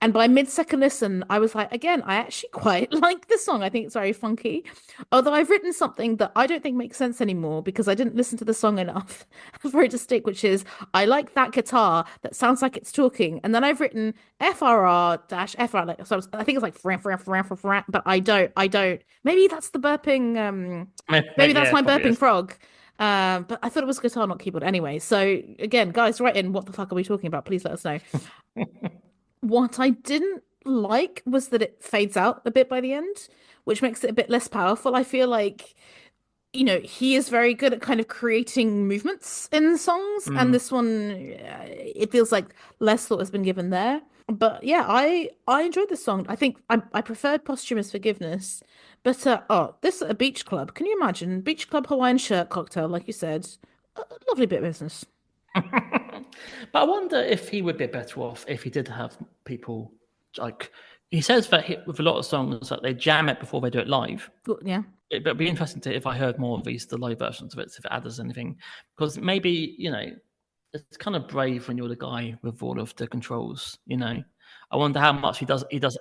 And by mid-second listen, I was like, again, I actually quite like this song. I think it's very funky. Although I've written something that I don't think makes sense anymore because I didn't listen to the song enough for it to stick, which is I like that guitar that sounds like it's talking. And then I've written FRR dash FR, like, so I think it's like fran, fran, fran, fran, fran, but I don't. Maybe that's the burping, maybe that's Yeah, my it probably burping is. frog. But I thought it was guitar, not keyboard. Anyway, so again, guys, write in what the fuck are we talking about? Please let us know. What I didn't like was that it fades out a bit by the end, which makes it a bit less powerful. I feel like, he is very good at kind of creating movements in songs, and Mm. this one, it feels like less thought has been given there. But yeah, I enjoyed this song. I think I preferred Posthumous Forgiveness, but this at a beach club. Can you imagine? Beach club Hawaiian shirt cocktail, like you said, a lovely bit of business. But I wonder if he would be better off if he did have people like he says that with a lot of songs that they jam it before they do it live. Cool, yeah, It'd be interesting to if I heard more of the live versions of it, if it adds anything, because maybe it's kind of brave when you're the guy with all of the controls. I wonder how much he does. He does.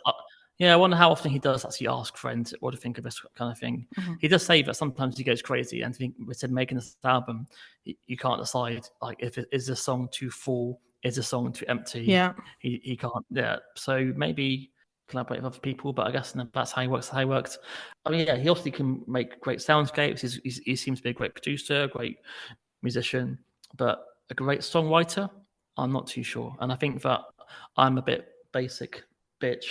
Yeah, I wonder how often he does actually ask friends what to think of this kind of thing. hmm He does say that sometimes he goes crazy, and think we said making this album, you can't decide like if it is a song too full, is a song too empty. yeah. He can't. Yeah, so maybe collaborate with other people, but I guess that's how he works. How he works. I mean, yeah, he obviously can make great soundscapes. He seems to be a great producer, great musician, but a great songwriter, I'm not too sure. And I think that I'm a bit basic bitch,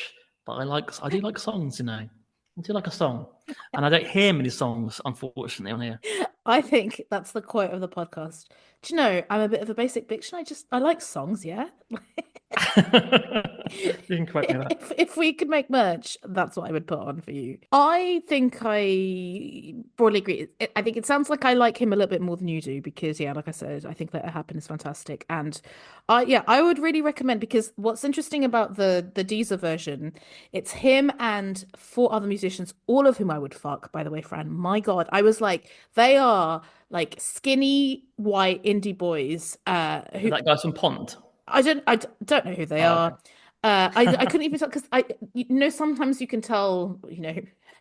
but I do like songs, I do like a song. And I don't hear many songs, unfortunately, on here. I think that's the quote of the podcast. Do you know, I'm a bit of a basic bitch and I like songs, yeah? You can correct me on that. If we could make merch, that's what I would put on for you. I think I broadly agree. I think it sounds like I like him a little bit more than you do because, yeah, like I said, I think Let It Happen is fantastic. And I would really recommend because what's interesting about the Deezer version, it's him and four other musicians, all of whom I would fuck, by the way, Fran. My God, I was like, they are like skinny white indie boys who That guy's from Pond. I don't know who they Oh, are. okay. I couldn't even tell because sometimes you can tell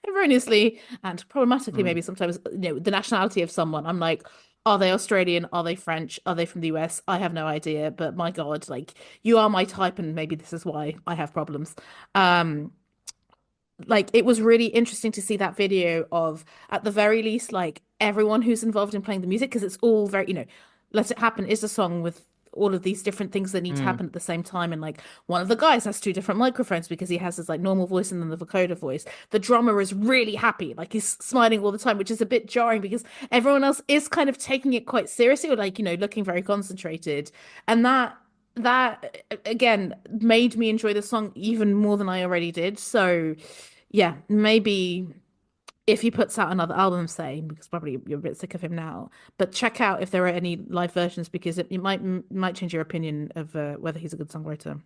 erroneously and problematically Mm. maybe sometimes the nationality of someone. I'm like, are they Australian? Are they French? Are they from the US? I have no idea, but my God, like you are my type, and maybe this is why I have problems. Um, like it was really interesting to see that video of at the very least like everyone who's involved in playing the music because it's all very Let It Happen is a song with all of these different things that need to Mm. happen at the same time, and like one of the guys has two different microphones because he has his like normal voice and then the vocoder voice. The drummer is really happy, like he's smiling all the time, which is a bit jarring because everyone else is kind of taking it quite seriously or like looking very concentrated, and that again made me enjoy the song even more than I already did. So yeah, maybe if he puts out another album, say, because probably you're a bit sick of him now, but check out if there are any live versions because it might change your opinion of whether he's a good songwriter.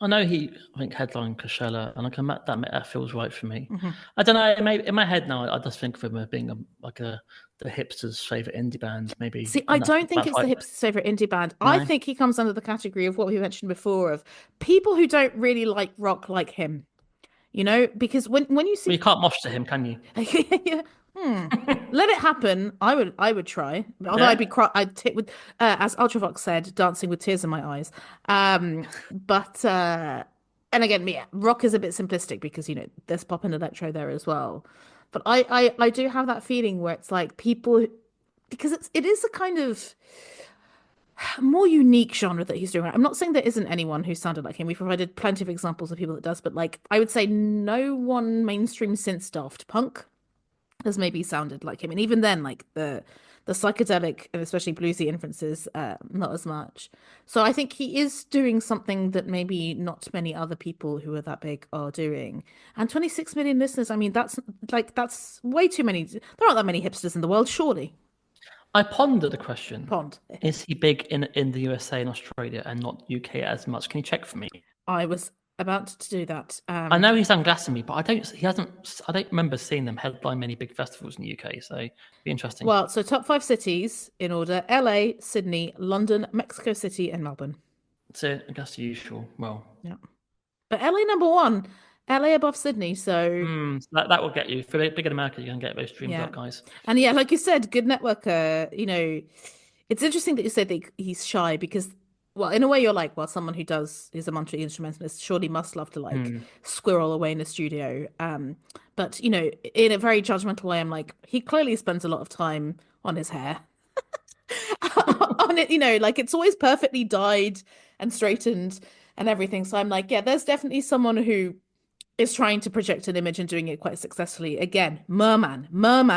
I know I think headline Coachella, and I can that feels right for me. hmm I don't know. Maybe in my head now, I just think of him as being the hipster's favorite indie band, maybe, See, I and don't think that's it's why. the hipster's favorite indie band. I No, think he comes under the category of what we mentioned before of people who don't really like rock like him. Because when you well, see you can't mosh to him, can you? yeah. Hmm. Let It Happen. I would try. Although Yeah. I'd take with as Ultravox said, dancing with tears in my eyes. But and again, yeah, rock is a bit simplistic because there's pop and electro there as well. But I do have that feeling where it's like because it is a kind of more unique genre that he's doing. I'm not saying there isn't anyone who sounded like him. We provided plenty of examples of people that does, but like I would say no one mainstream since Daft Punk has maybe sounded like him. And even then, like the psychedelic and especially bluesy influences, not as much. So I think he is doing something that maybe not many other people who are that big are doing. And 26 million listeners, I mean, that's way too many. There aren't that many hipsters in the world, surely. I ponder the question: Pond. is he big in the USA and Australia and not UK as much? Can you check for me? I was about to do that. I know he's done Glastonbury, but I don't. He hasn't. I don't remember seeing them headline many big festivals in the UK. So it'd be interesting. Well, so top five cities in order: LA, Sydney, London, Mexico City, and Melbourne. So I guess the usual. Well, Yeah. But LA number one, LA above Sydney. So so that will get you for big in America. You're gonna get those streams yeah. up, guys. And yeah, like you said, good networker, it's interesting that you said that he's shy because, well, in a way you're like, well, someone who is a multi-instrumentalist surely must love to like Hmm. squirrel away in a studio. But in a very judgmental way, I'm like, he clearly spends a lot of time on his hair. On it, like it's always perfectly dyed and straightened and everything. So I'm like, yeah, there's definitely someone who is trying to project an image and doing it quite successfully. Again, merman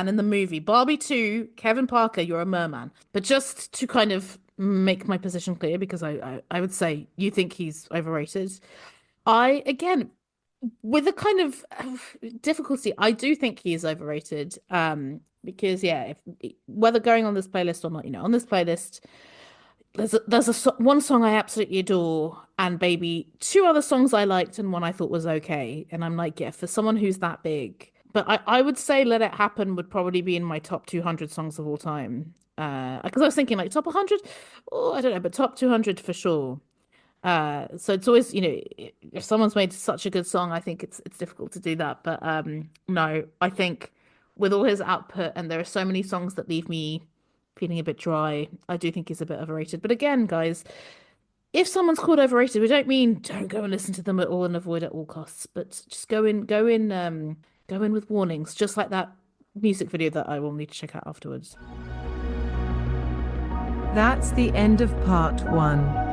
in the movie. Barbie 2, Kevin Parker, you're a merman. But just to kind of make my position clear, because I would say you think he's overrated. Again, with a kind of difficulty, I do think he is overrated. Because yeah, whether going on this playlist or not, on this playlist, one song I absolutely adore, and maybe two other songs I liked, and one I thought was okay. And I'm like, yeah, for someone who's that big, but I would say "Let It Happen" would probably be in my top 200 songs of all time. Because I was thinking like top 100, oh, I don't know, but top 200 for sure. So it's always, if someone's made such a good song, I think it's difficult to do that. But no, I think with all his output, and there are so many songs that leave me feeling a bit dry, I do think he's a bit overrated. But again, guys, if someone's called overrated, we don't mean don't go and listen to them at all and avoid at all costs, but just go in with warnings, just like that music video that I will need to check out afterwards. That's the end of part one.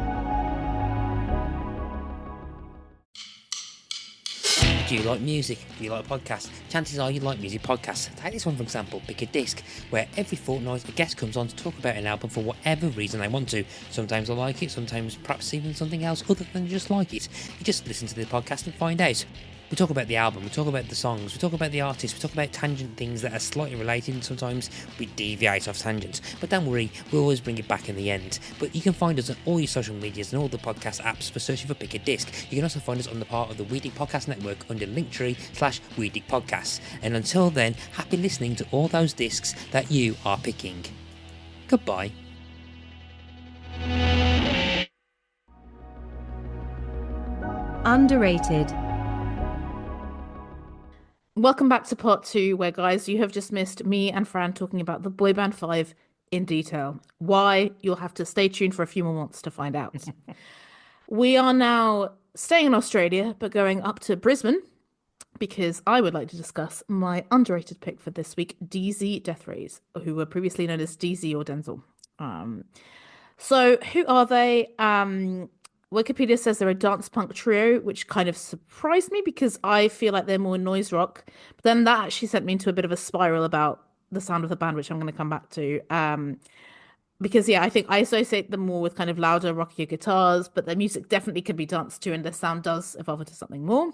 Do you like music? Do you like podcasts? Chances are you like music podcasts. Take this one for example, Pick a Disc, where every fortnight a guest comes on to talk about an album for whatever reason they want to. Sometimes I like it, sometimes perhaps even something else other than just like it. You just listen to the podcast and find out. We talk about the album, we talk about the songs, we talk about the artists, we talk about tangent things that are slightly related, and sometimes we deviate off tangents. But don't worry, we'll always bring it back in the end. But you can find us on all your social medias and all the podcast apps for searching for Pick a Disc. You can also find us on the part of the Weedig Podcast Network under Linktree/Weedig Podcasts. And until then, happy listening to all those discs that you are picking. Goodbye. Underrated. Welcome back to part two, where, guys, you have just missed me and Fran talking about the boy band 5 in detail. Why? You'll have to stay tuned for a few more months to find out. We are now staying in Australia, but going up to Brisbane, because I would like to discuss my underrated pick for this week, DZ Deathrays, who were previously known as DZ or Denzel. So who are they? Wikipedia says they're a dance punk trio, which kind of surprised me because I feel like they're more noise rock. But then that actually sent me into a bit of a spiral about the sound of the band, which I'm going to come back to. Because yeah, I think I associate them more with kind of louder, rockier guitars, but their music definitely could be danced to, and their sound does evolve into something more.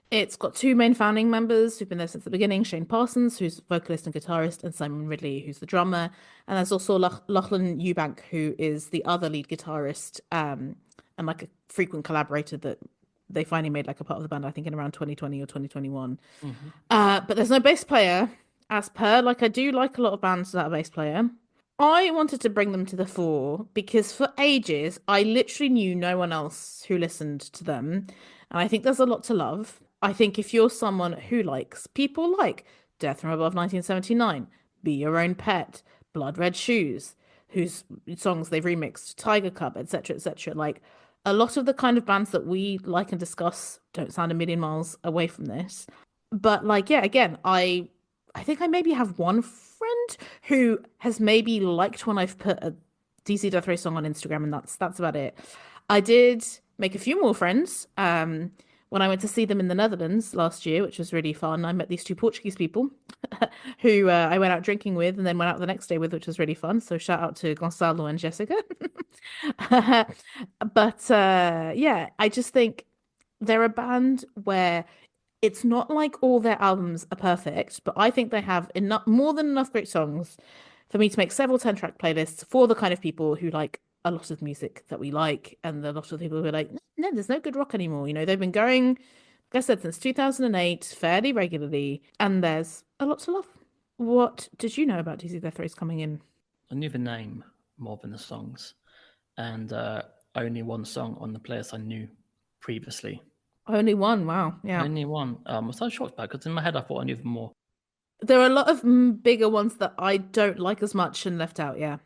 It's got two main founding members who've been there since the beginning: Shane Parsons, who's vocalist and guitarist, and Simon Ridley, who's the drummer. And there's also Lachlan Eubank, who is the other lead guitarist, and like a frequent collaborator that they finally made like a part of the band, I think in around 2020 or 2021. But there's no bass player, as per. Like, I do like a lot of bands without a bass player. I wanted to bring them to the fore because for ages I literally knew no one else who listened to them. And I think there's a lot to love. I think if you're someone who likes people like Death from Above 1979, Be Your Own Pet, Blood Red Shoes, whose songs they've remixed, Tiger Cub, etc., etc., like a lot of the kind of bands that we like and discuss don't sound a million miles away from this. But like, yeah, again, I think I maybe have one friend who has maybe liked when I've put a DC Death Ray song on Instagram, and that's about it. I did make a few more friends when I went to see them in the Netherlands last year, which was really fun. I met these two Portuguese people who I went out drinking with and then went out the next day with, which was really fun. So shout out to Gonçalo and Jessica. But yeah, I just think they're a band where it's not like all their albums are perfect, but I think they have enough, more than enough great songs for me to make several 10-track playlists for the kind of people who like a lot of music that we like, and a lot of people who are like, no, there's no good rock anymore. They've been going, like I said, since 2008, fairly regularly, and there's a lot to love. What did you know about DC Deathrays coming in? I knew the name more than the songs, and only one song on the playlist I knew previously. Only one, wow, yeah. Only one. I was so shocked by it because in my head I thought I knew them more. There are a lot of bigger ones that I don't like as much and left out, yeah.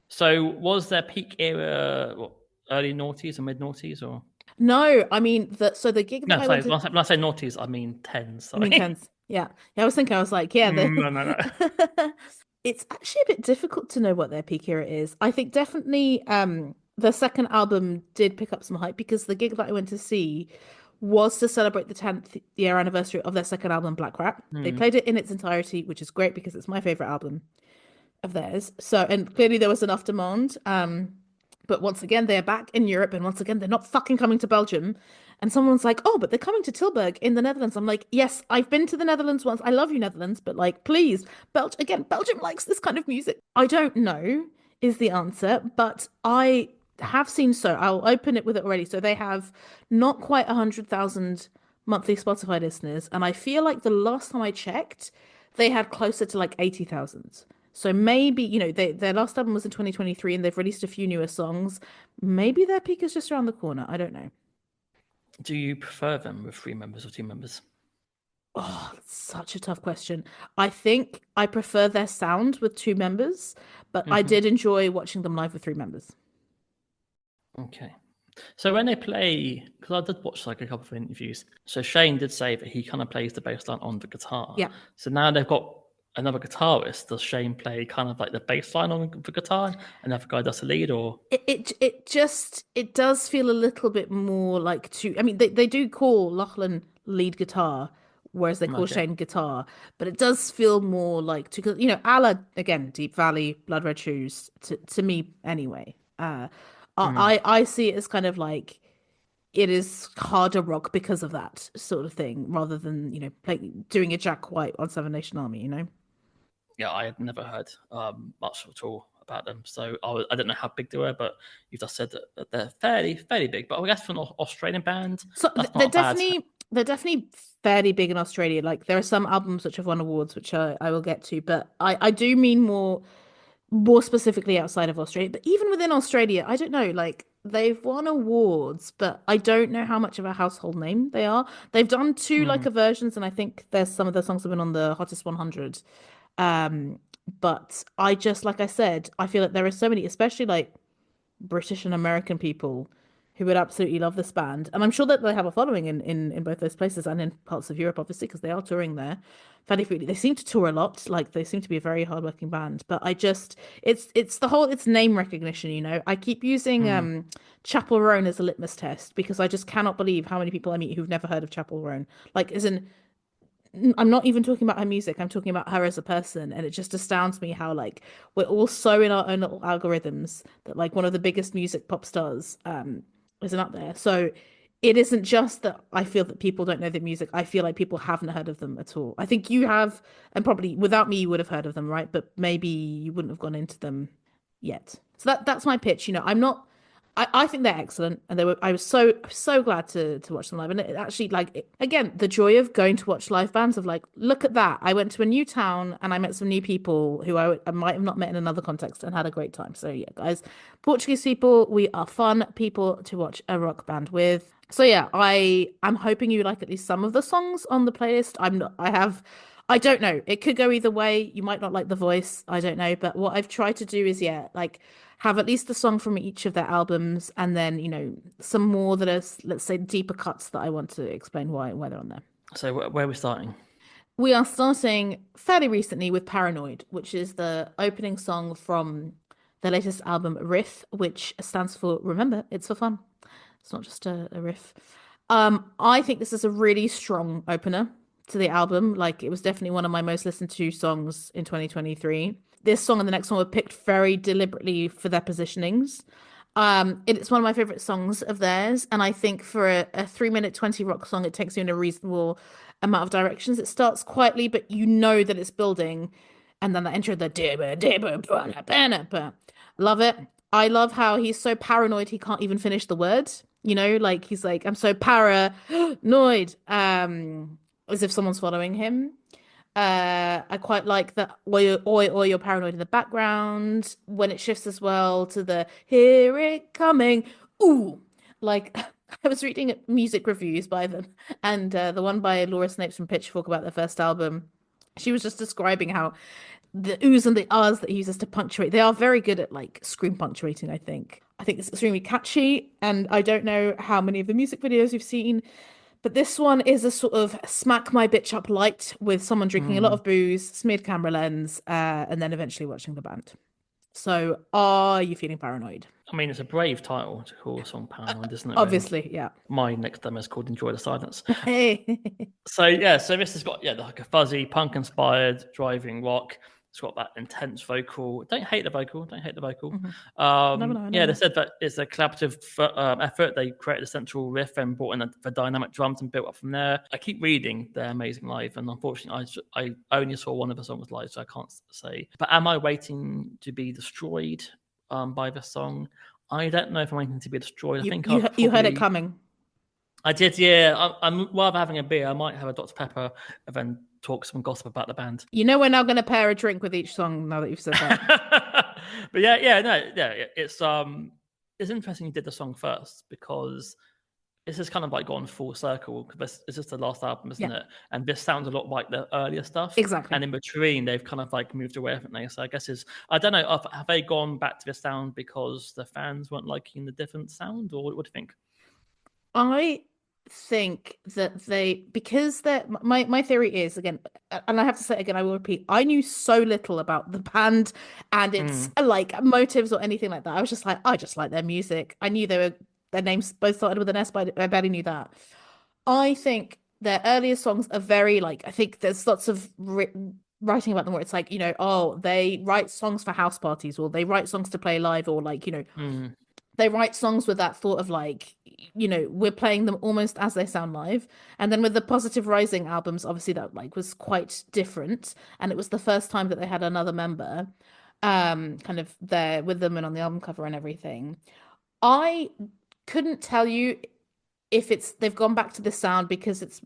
So was their peak era what, early noughties or mid noughties or? No, I mean the gig that No, I sorry. went to. When I say noughties, I mean tens. You mean Sorry. tens? Yeah. Yeah, I was thinking, I was like, yeah, No, no, no. it's actually a bit difficult to know what their peak era is. I think definitely the second album did pick up some hype because the gig that I went to see was to celebrate the 10th year anniversary of their second album, Black Rat. They Hmm. played it in its entirety, which is great because it's my favorite album of theirs. So, and clearly there was enough demand. But once again, they're back in Europe, and once again, they're not fucking coming to Belgium. And someone's like, "Oh, but they're coming to Tilburg in the Netherlands." I'm like, "Yes, I've been to the Netherlands once. I love you, Netherlands, but like, please, Belgium likes this kind of music." I don't know is the answer, but I have seen so. I'll open it with it already. So they have not quite 100,000 monthly Spotify listeners, and I feel like the last time I checked, they had closer to like 80,000. So maybe, their last album was in 2023 and they've released a few newer songs. Maybe their peak is just around the corner. I don't know. Do you prefer them with three members or two members? Oh, that's such a tough question. I think I prefer their sound with two members, but I Hmm. did enjoy watching them live with three members. Okay. So when they play, because I did watch like a couple of interviews. So Shane did say that he kind of plays the bass line on the guitar. Yeah. So now they've got another guitarist. Does Shane play kind of like the bass line on the guitar? Another guy does the lead, or It does feel a little bit more like I mean they do call Lachlan lead guitar, whereas they call okay. Shane guitar, but it does feel more like to, because a la again Deep Valley, Blood Red Shoes to me anyway. I see it as kind of like it is harder rock because of that sort of thing, rather than doing a Jack White on Seven Nation Army. Yeah, I had never heard much at all about them. So I don't know how big they were, but you just said that they're fairly big. But I guess for an Australian band, So that's not a bad. they're definitely fairly big in Australia. Like there are some albums which have won awards, which I will get to, but I do mean more specifically outside of Australia. But even within Australia, I don't know, like they've won awards, but I don't know how much of a household name they are. They've done two Mm, like versions, and I think there's some of their songs have been on the hottest 100. Um, but I just like I said, I feel like there are so many, especially like British and American people who would absolutely love this band. And I'm sure that they have a following in both those places and in parts of Europe, obviously, because they are touring there fairly frequently. They seem to tour a lot. Like they seem to be a very hardworking band. But it's the whole it's name recognition. I keep using mm. Chapel Roan as a litmus test because I just cannot believe how many people I meet who've never heard of Chapel Roan. Like, as in I'm not even talking about her music. I'm talking about her as a person. And it just astounds me how like we're all so in our own little algorithms that like one of the biggest music pop stars isn't up there. So it isn't just that I feel that people don't know the music. I feel like people haven't heard of them at all. I think you have, and probably without me you would have heard of them, right? But maybe you wouldn't have gone into them yet. So that's my pitch. I'm not I think they're excellent, and I was so glad to watch them live. And it actually, like, again, the joy of going to watch live bands of like, look at that. I went to a new town and I met some new people who I might have not met in another context and had a great time. So yeah, guys, Portuguese people, we are fun people to watch a rock band with. So yeah, I'm hoping you like at least some of the songs on the playlist. I don't know. It could go either way. You might not like the voice. I don't know. But what I've tried to do is, yeah, like have at least a song from each of their albums, and then, some more that are, let's say, deeper cuts that I want to explain why they're on there. So where are we starting? We are starting fairly recently with Paranoid, which is the opening song from their latest album, Riff, which stands for Remember, it's for fun. It's not just a riff. I think this is a really strong opener to the album. Like, it was definitely one of my most listened to songs in 2023. This song and the next one were picked very deliberately for their positionings. It's one of my favorite songs of theirs, and I think for a 3 minute 20 rock song, it takes you in a reasonable amount of directions. It starts quietly, but you know that it's building, and then the intro, the love it. I love how he's so paranoid he can't even finish the word. Like he's like, I'm so paranoid, as if someone's following him. I quite like the oi, you're paranoid in the background when it shifts as well to the hear it coming. Ooh, like I was reading music reviews by them, and the one by Laura Snapes from Pitchfork about their first album. She was just describing how the oohs and the ahs that he uses to punctuate, they are very good at like scream punctuating, I think. I think it's extremely catchy, and I don't know how many of the music videos you've seen, but this one is a sort of smack my bitch up light with someone drinking a lot Mm. of booze, smeared camera lens, and then eventually watching the band. So, are you feeling paranoid? I mean, it's a brave title to call a song Paranoid, isn't it, really? Obviously, yeah. My next demo is called Enjoy the Silence. Hey. So yeah, so this has got like a fuzzy punk inspired driving rock. It's got that intense vocal. Don't hate the vocal. Don't hate the vocal. Mhm. Never know, Yeah, never they know. said that it's a collaborative effort. They created a central riff and brought in the dynamic drums and built up from there. I keep reading they're amazing live, and unfortunately, I only saw one of the songs live, so I can't say. But am I waiting to be destroyed by the song? I don't know if I'm waiting to be destroyed. I You think I'll you you heard it probably. coming. I did, yeah. I'm rather having a beer. I might have a Dr. Pepper and then talk some gossip about the band. You know we're now going to pair a drink with each song now that you've said that. But yeah, no, yeah. It's interesting you did the song first because this has kind of like gone full circle. It's just the last album, isn't Yeah, it? And this sounds a lot like the earlier stuff. exactly. And in between, they've kind of like moved away, haven't they? So I guess I don't know, have they gone back to the sound because the fans weren't liking the different sound, or what do you think? I think that because my theory is again, and I have to say again, I will repeat, I knew so little about the band and its Mm, like motives or anything like that. I was just like, I just like their music. I knew their names both started with an S, but I barely knew that. I think their earlier songs are very like, I think there's lots of writing about them where it's like, oh, they write songs for house parties or they write songs to play live or like, mm, they write songs with that thought of like, we're playing them almost as they sound live. And then with the Positive Rising albums, obviously that like was quite different. And it was the first time that they had another member kind of there with them and on the album cover and everything. I couldn't tell you if they've gone back to this sound because it's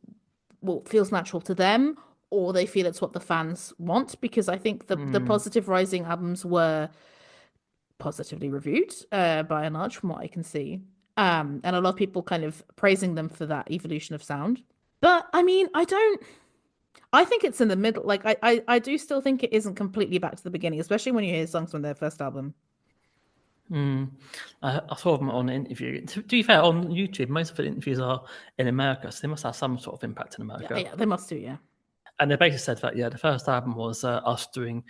what feels natural to them or they feel it's what the fans want because I think the mm. Positive Rising albums were positively reviewed by and large from what I can see. And a lot of people kind of praising them for that evolution of sound. But I mean, I think it's in the middle. Like I do still think it isn't completely back to the beginning, especially when you hear songs from their first album. Mm. I saw them on an interview. To be fair, on YouTube, most of the interviews are in America, so they must have some sort of impact in Yeah, America. yeah, they must do, yeah. And they basically said that, yeah, the first album was us doing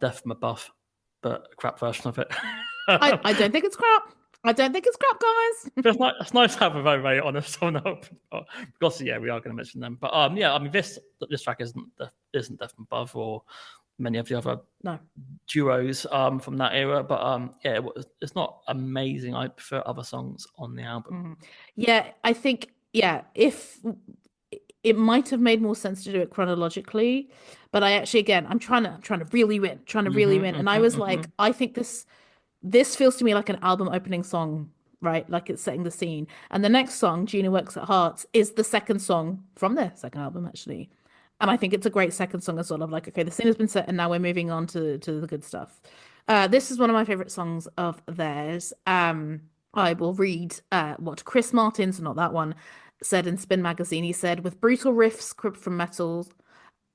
Death from Above, but a crap version of it. I don't think it's crap. I don't think it's crap, guys. But it's nice to have a very, very honest one up. Because, yeah, we are going to mention them. But yeah, I mean, this track isn't Death from Above or many of the other No. duos from that era. But yeah, it's not amazing. I prefer other songs on the album. Mhm. Yeah, I think yeah, if it might have made more sense to do it chronologically, but I actually again I'm trying to reel you in, trying to reel you in, and I was like, I think this feels to me like an album opening song, right? Like it's setting the scene. And the next song, Gina Works at Hearts, is the second song from their second album, actually. And I think it's a great second song as well of like, okay, the scene has been set and now we're moving on to the good stuff. This is one of my favorite songs of theirs. I will read what Chris Martins, not that one, said in Spin Magazine. He said, with brutal riffs cribbed from metal,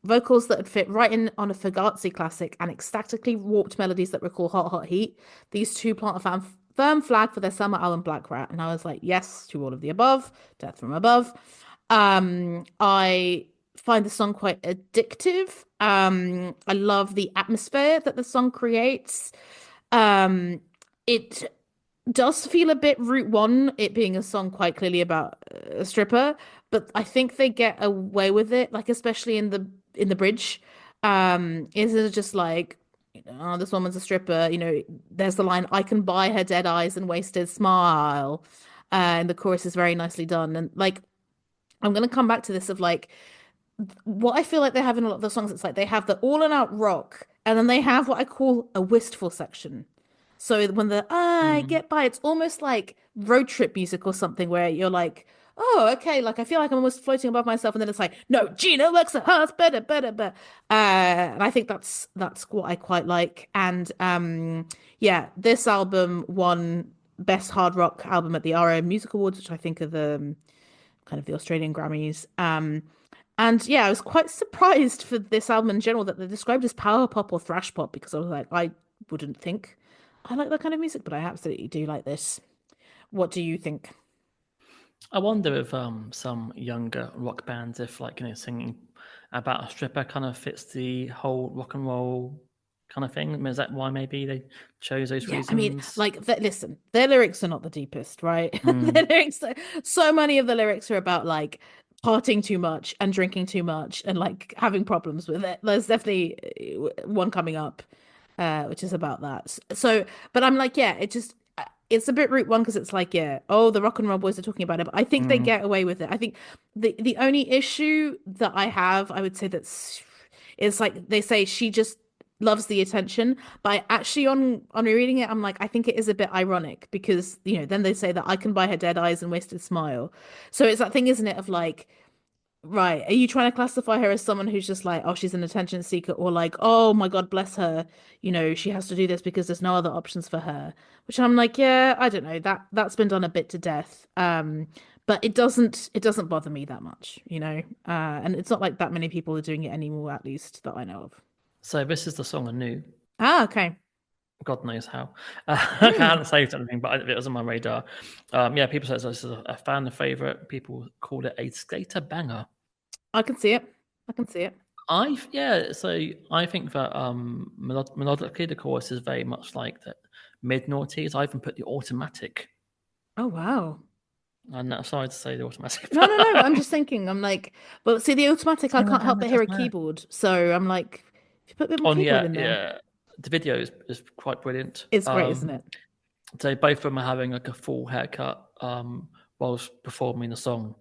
vocals that would fit right in on a Fugazi classic and ecstatically warped melodies that recall Hot Hot Heat. These two plant a firm flag for their summer album Black Rat. And I was like, yes to all of the above, Death from Above. I find the song quite addictive. I love the atmosphere that the song creates. It does feel a bit Route One, it being a song quite clearly about a stripper, but I think they get away with it, like especially in the bridge. Is it just like, oh, this woman's a stripper, there's the line, I can buy her dead eyes and wasted smile. And the chorus is very nicely done. And like, I'm gonna come back to this of like what I feel like they have in a lot of the songs, it's like they have the all and out rock, and then they have what I call a wistful section. So when the I get by, it's almost like road trip music or something where you're like, oh, okay, like I feel like I'm almost floating above myself, and then it's like, no, Gina works at heart, better, better, better. And I think that's what I quite like. And yeah, this album won Best Hard Rock Album at the RO Music Awards, which I think are the kind of the Australian Grammys. And yeah, I was quite surprised for this album in general that they're described as power pop or thrash pop because I was like, I wouldn't think I like that kind of music, but I absolutely do like this. What do you think? I wonder if some younger rock bands, if like singing about a stripper kind of fits the whole rock and roll kind of thing. I mean, is that why maybe they chose those Yeah, I mean, reasons? like, listen, their lyrics are not the deepest, right? Mm. Their lyrics, so many of the lyrics are about like partying too much and drinking too much and like having problems with it. There's definitely one coming up, which is about that. So, but I'm like, yeah, it's a bit root one because it's like, yeah, oh, the rock and roll boys are talking about it, but I think they Mm. get away with it. I think the only issue that I have, I would say that's it's like they say she just loves the attention, but I actually on rereading it, I'm like, I think it is a bit ironic because then they say that I can buy her dead eyes and wasted smile. So it's that thing, isn't it, of like, right, are you trying to classify her as someone who's just like, oh, she's an attention seeker, or like, oh my God, bless her, she has to do this because there's no other options for her. Which I'm like, yeah, I don't know. That's been done a bit to death. But it doesn't bother me that much. And it's not like that many people are doing it anymore, at least that I know of. So this is the song anew. Ah, okay. God knows how. I Hmm. hadn't saved anything, but it was on my radar. Yeah, people say this is a fan favorite. People call it a skater banger. I can see it. I can see it. So I think that melodically the chorus is very much like the mid noughties. I even put the automatic. Oh wow. I'm not sorry to say the automatic, No, no, no. I'm but just thinking. I'm like, well, see, the automatic, I can't help but hear a keyboard. So I'm like, if you put a bit more on keyboard yeah, in there, yeah. The video is quite brilliant. it's great, isn't it? So both of them are having like a full haircut whilst performing the song,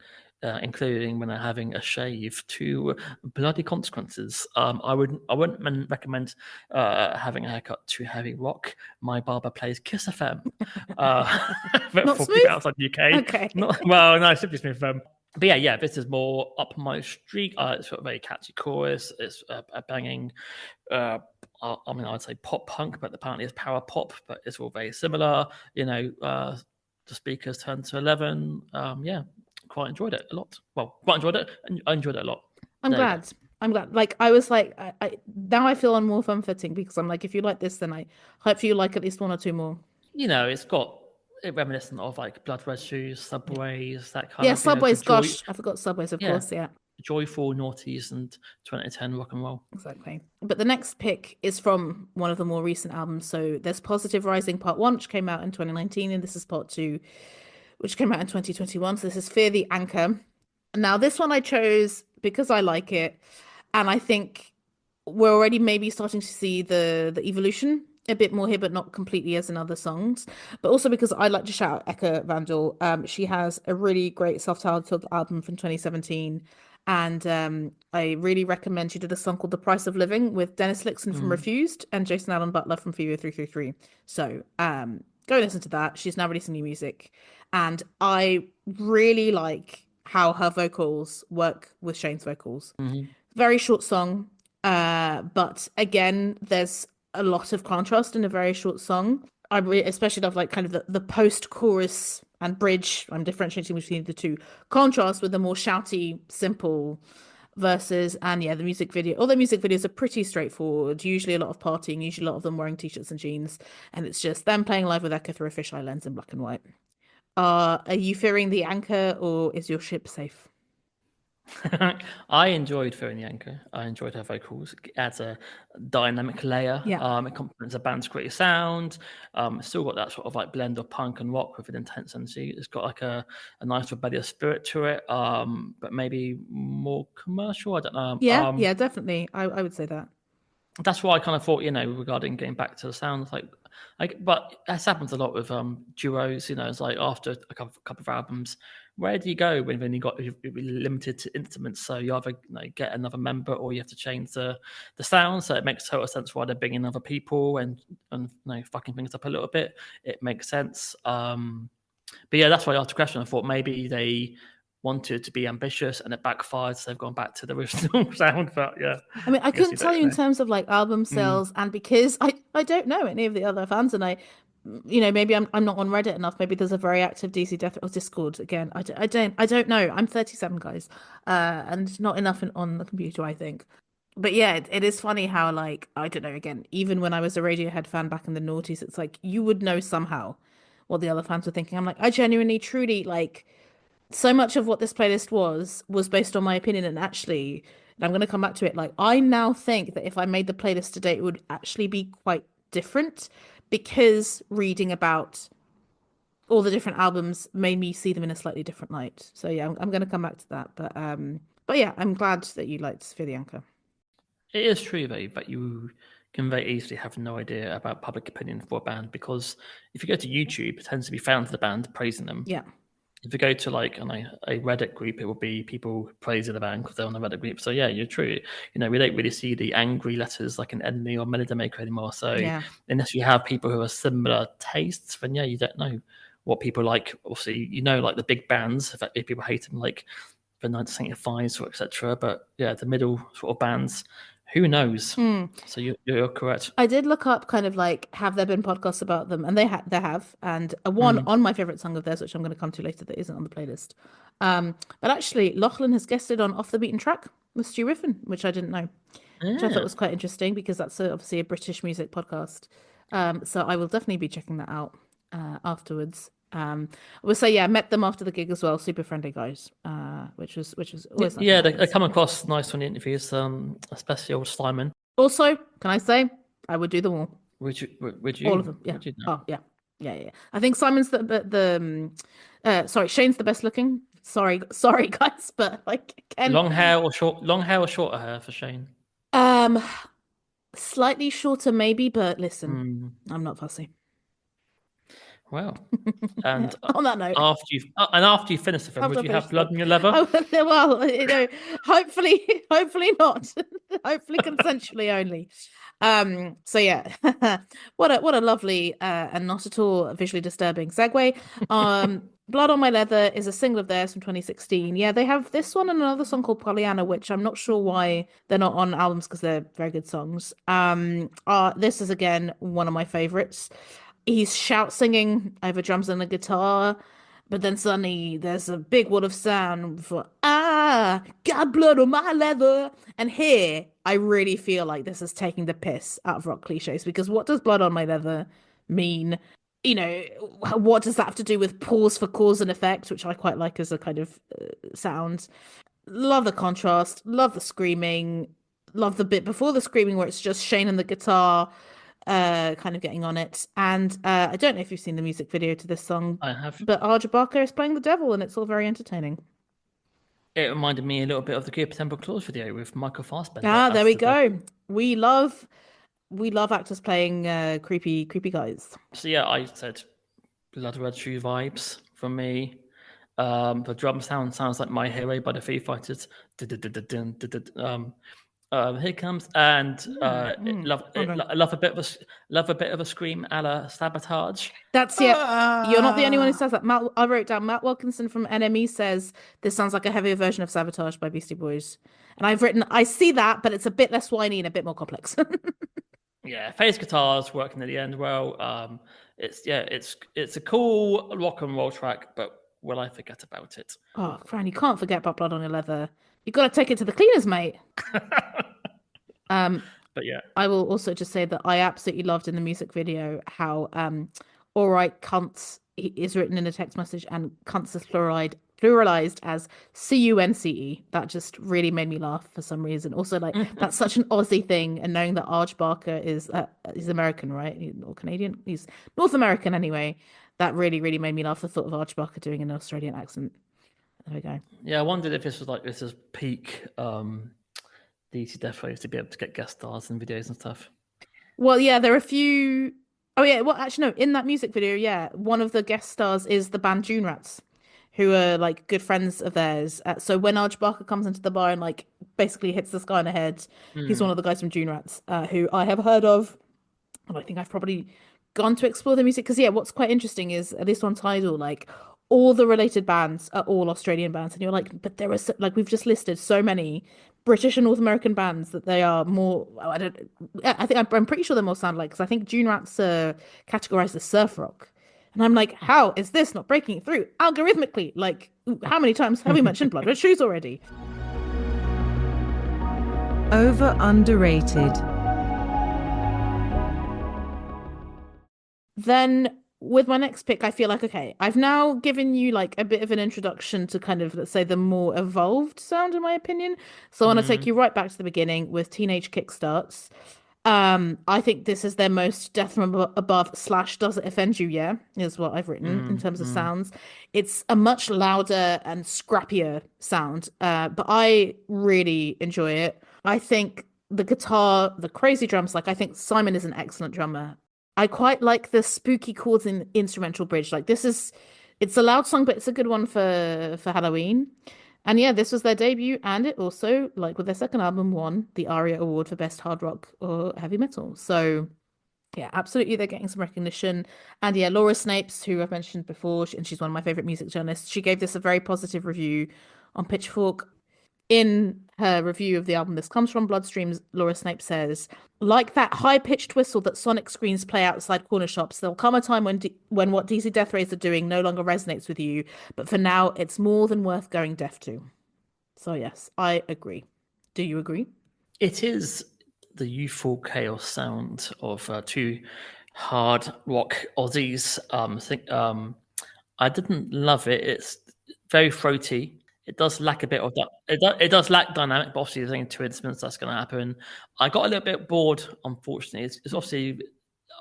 including when they're having a shave to bloody consequences. I wouldn't recommend having a haircut to heavy rock. My barber plays Kiss FM, but Not for people smooth? outside the UK, Okay. not well, no, simply Smith. But yeah, this is more up my street. It's got a very catchy chorus. It's a banging uh, I mean, I'd say pop punk, but apparently it's power pop, but it's all very similar. The speakers turned to 11. Yeah, quite enjoyed it a lot. Well, quite enjoyed it. And I enjoyed it a lot. I'm There you go. glad. I'm glad. Like I was like, now I feel on more fun footing because I'm like, if you like this, then I hope you like at least one or two more. It's got it reminiscent of like Blood Red Shoes, Yeah. Subways, that kind Yeah, of, the Subways. joy, Gosh, I forgot Subways, of yeah, course. Yeah. joyful noughties and 2010 rock and roll. Exactly. But the next pick is from one of the more recent albums. So there's Positive Rising Part 1, which came out in 2019, and this is Part 2, which came out in 2021. So this is Fear the Anchor. Now, this one I chose because I like it, and I think we're already maybe starting to see the evolution a bit more here, but not completely as in other songs. But also because I like to shout out Eka Vandal. She has a really great self-titled album from 2017. And I really recommend she did a song called The Price of Living with Dennis Lixon from Mm. Refused and Jason Allen Butler from Fever 333. So go listen to that. She's now releasing new music. And I really like how her vocals work with Shane's vocals. Hmm. Very short song, but again, there's a lot of contrast in a very short song. Especially love like kind of the post-chorus and bridge. I'm differentiating between the two. Contrast with the more shouty, simple verses, and yeah, the music video. All the music videos are pretty straightforward. Usually a lot of partying, usually a lot of them wearing t-shirts and jeans, and it's just them playing live with Eka through a fisheye lens in black and white. Are you fearing the anchor or is your ship safe? I enjoyed Fear the Anchor. I enjoyed her vocals. It adds a dynamic layer. Yeah. It complements the band's gritty sound. It's still got that sort of like blend of punk and rock with an intense energy. It's got like a nice rebellious spirit to it, but maybe more commercial. I don't know. Yeah, yeah, definitely. I would say that. That's why I kind of thought, regarding getting back to the sound, but that happens a lot with duos. It's like after a couple of albums, where do you go when you got you're limited to instruments? So you either get another member, or you have to change the sound. So it makes total sense why they're bringing other people and fucking things up a little bit. It makes sense. But yeah, that's why I asked the question. I thought maybe they wanted to be ambitious and it backfired, so they've gone back to the original sound. But yeah, I mean, I I guess couldn't you tell don't you in know. terms of like album Mm. sales, and because I don't know any of the other fans, and maybe I'm not on Reddit enough. Maybe there's a very active DC Death or Discord again. I don't know. I'm 37, guys, and not enough on the computer, I think. But yeah, it is funny how like I don't know. Again, even when I was a Radiohead fan back in the noughties, it's like you would know somehow what the other fans were thinking. I'm like, I genuinely, truly like so much of what this playlist was based on my opinion, and actually, and I'm going to come back to it, like I now think that if I made the playlist today it would actually be quite different, because reading about all the different albums made me see them in a slightly different light. So yeah, I'm going to come back to that, but yeah, I'm glad that you liked Sphere the Anchor. It is true though that you can very easily have no idea about public opinion for a band, because if you go to YouTube, it tends to be fans of the band praising them. Yeah. If you go to like a Reddit group, it will be people praising the band because they're on the Reddit group. So yeah, you're true. We don't really see the angry letters like an Enemy or Melody Maker anymore. So Yeah. unless you have people who are similar tastes, then yeah, you don't know what people like. Obviously, like the big bands, if people hate them, like the 1975s or etc. But yeah, the middle sort of bands, who knows? Hmm. So you're correct. I did look up kind of like have there been podcasts about them, and they have, and one Mm. on my favorite song of theirs, which I'm going to come to later, that isn't on the playlist. But actually, Lachlan has guested on Off the Beaten Track with Stu Riffin, which I didn't know, which I thought Yeah. was quite interesting because that's obviously a British music podcast. So I will definitely be checking that out afterwards. I would say yeah, met them after the gig as well. Super friendly guys, which was always nice to Yeah, meet they guys. come across nice on the interviews, especially old Simon. Also, can I say I would do them all. Would All of you? them, yeah. Would you know? Oh, yeah. Yeah, yeah. I think Simon's sorry, Shane's the best looking. Sorry, guys, but like again, Long hair or shorter hair for Shane? um, slightly shorter maybe, but listen, Hmm. I'm not fussy. Well, and On that note, after you finish the film, after would I you finish have the film, blood in your leather? well, hopefully not. Hopefully consensually only. So yeah, what a lovely and not at all visually disturbing segue. Blood on My Leather is a single of theirs from 2016. Yeah, they have this one and another song called Pollyanna, which I'm not sure why they're not on albums because they're very good songs. This is again one of my favorites. He's shout singing over drums and a guitar, but then suddenly there's a big wall of sound for got blood on my leather. And here I really feel like this is taking the piss out of rock cliches, because what does blood on my leather mean? You know, what does that have to do with pause for cause and effect, which I quite like as a kind of sound. Love the contrast, love the screaming, love the bit before the screaming where it's just Shane and the guitar kind of getting on it. And I don't know if you've seen the music video to this song, I have. but Arja Barker is playing the devil, and it's all very entertaining. It reminded me a little bit of the Good Temple Clause video with Michael Fassbender Ah, there as we the devil. go. We love actors playing creepy guys. So yeah, I said Blood Red Shoe vibes from me. The drum sounds like My Hero by the Foo Fighters. Here comes and Hold on. love a bit of a scream a la Sabotage. That's yep. You're not the only one who Ah! says that. I wrote down Matt Wilkinson from NME says this sounds like a heavier version of Sabotage by Beastie Boys. And I've written, I see that, but it's a bit less whiny and a bit more complex. Yeah, phase guitars working at the end well. It's a cool rock and roll track, but will I forget about it? Oh, Fran, you can't forget about Blood on Your Leather. You got to take it to the cleaners, mate. Um, But yeah, I will also just say that I absolutely loved in the music video how all right cunts is written in a text message, and cunts is pluralized as cunce. That just really made me laugh for some reason. Also, like that's such an Aussie thing, and knowing that Arj Barker is he's American, right? Or Canadian. He's North American anyway. That really made me laugh. The thought of Arj Barker doing an Australian accent. There we go. yeah. I wondered if this is peak DC Deathrays to be able to get guest stars in videos and stuff. Well, yeah, there are a few. Oh, yeah. Well, actually, no. In that music video, yeah, one of the guest stars is the band June Rats, who are like good friends of theirs. So when Arj Barker comes into the bar and like basically hits this guy on the head, he's one Mm. of the guys from Dune Rats, who I have heard of. And I think I've probably gone to explore the music because yeah, what's quite interesting is at least on Tidal, like all the related bands are all Australian bands, and you're like, but there are so, like we've just listed so many British and North American bands that they are more. I don't. I think I'm pretty sure they're more sound like because I think Dune Rats are categorized as surf rock, and I'm like, how is this not breaking through algorithmically? Like, how many times have we mentioned Blood Red Shoes already? Over underrated. Then with my next pick, I feel like, okay, I've now given you like a bit of an introduction to kind of, let's say, the more evolved sound, in my opinion. So I want to take Mm. you right back to the beginning with Teenage Kickstarts. I think this is their most Death from Above slash Does It Offend You? Yeah, is what I've written in Mm. terms of Mm. sounds. It's a much louder and scrappier sound, but I really enjoy it. I think the guitar, the crazy drums, like I think Simon is an excellent drummer. I quite like the spooky chords in instrumental bridge. Like this is, it's a loud song, but it's a good one for Halloween. And yeah, this was their debut, and it also, like with their second album, won the ARIA Award for Best Hard Rock or Heavy Metal. So yeah, absolutely, they're getting some recognition. And yeah, Laura Snapes, who I've mentioned before, and she's one of my favorite music journalists, she gave this a very positive review on Pitchfork. In her review of the album This Comes From Bloodstreams, Laura Snape says, like that high-pitched whistle that sonic screens play outside corner shops, there'll come a time when what DC Deathrays are doing no longer resonates with you, but for now, it's more than worth going deaf to. So yes, I agree. Do you agree? It is the youthful chaos sound of two hard rock Aussies. I didn't love it. It's very throaty. It does lack a bit of that. It does lack dynamic, but obviously there's only two instruments that's going to happen. I got a little bit bored, unfortunately. It's obviously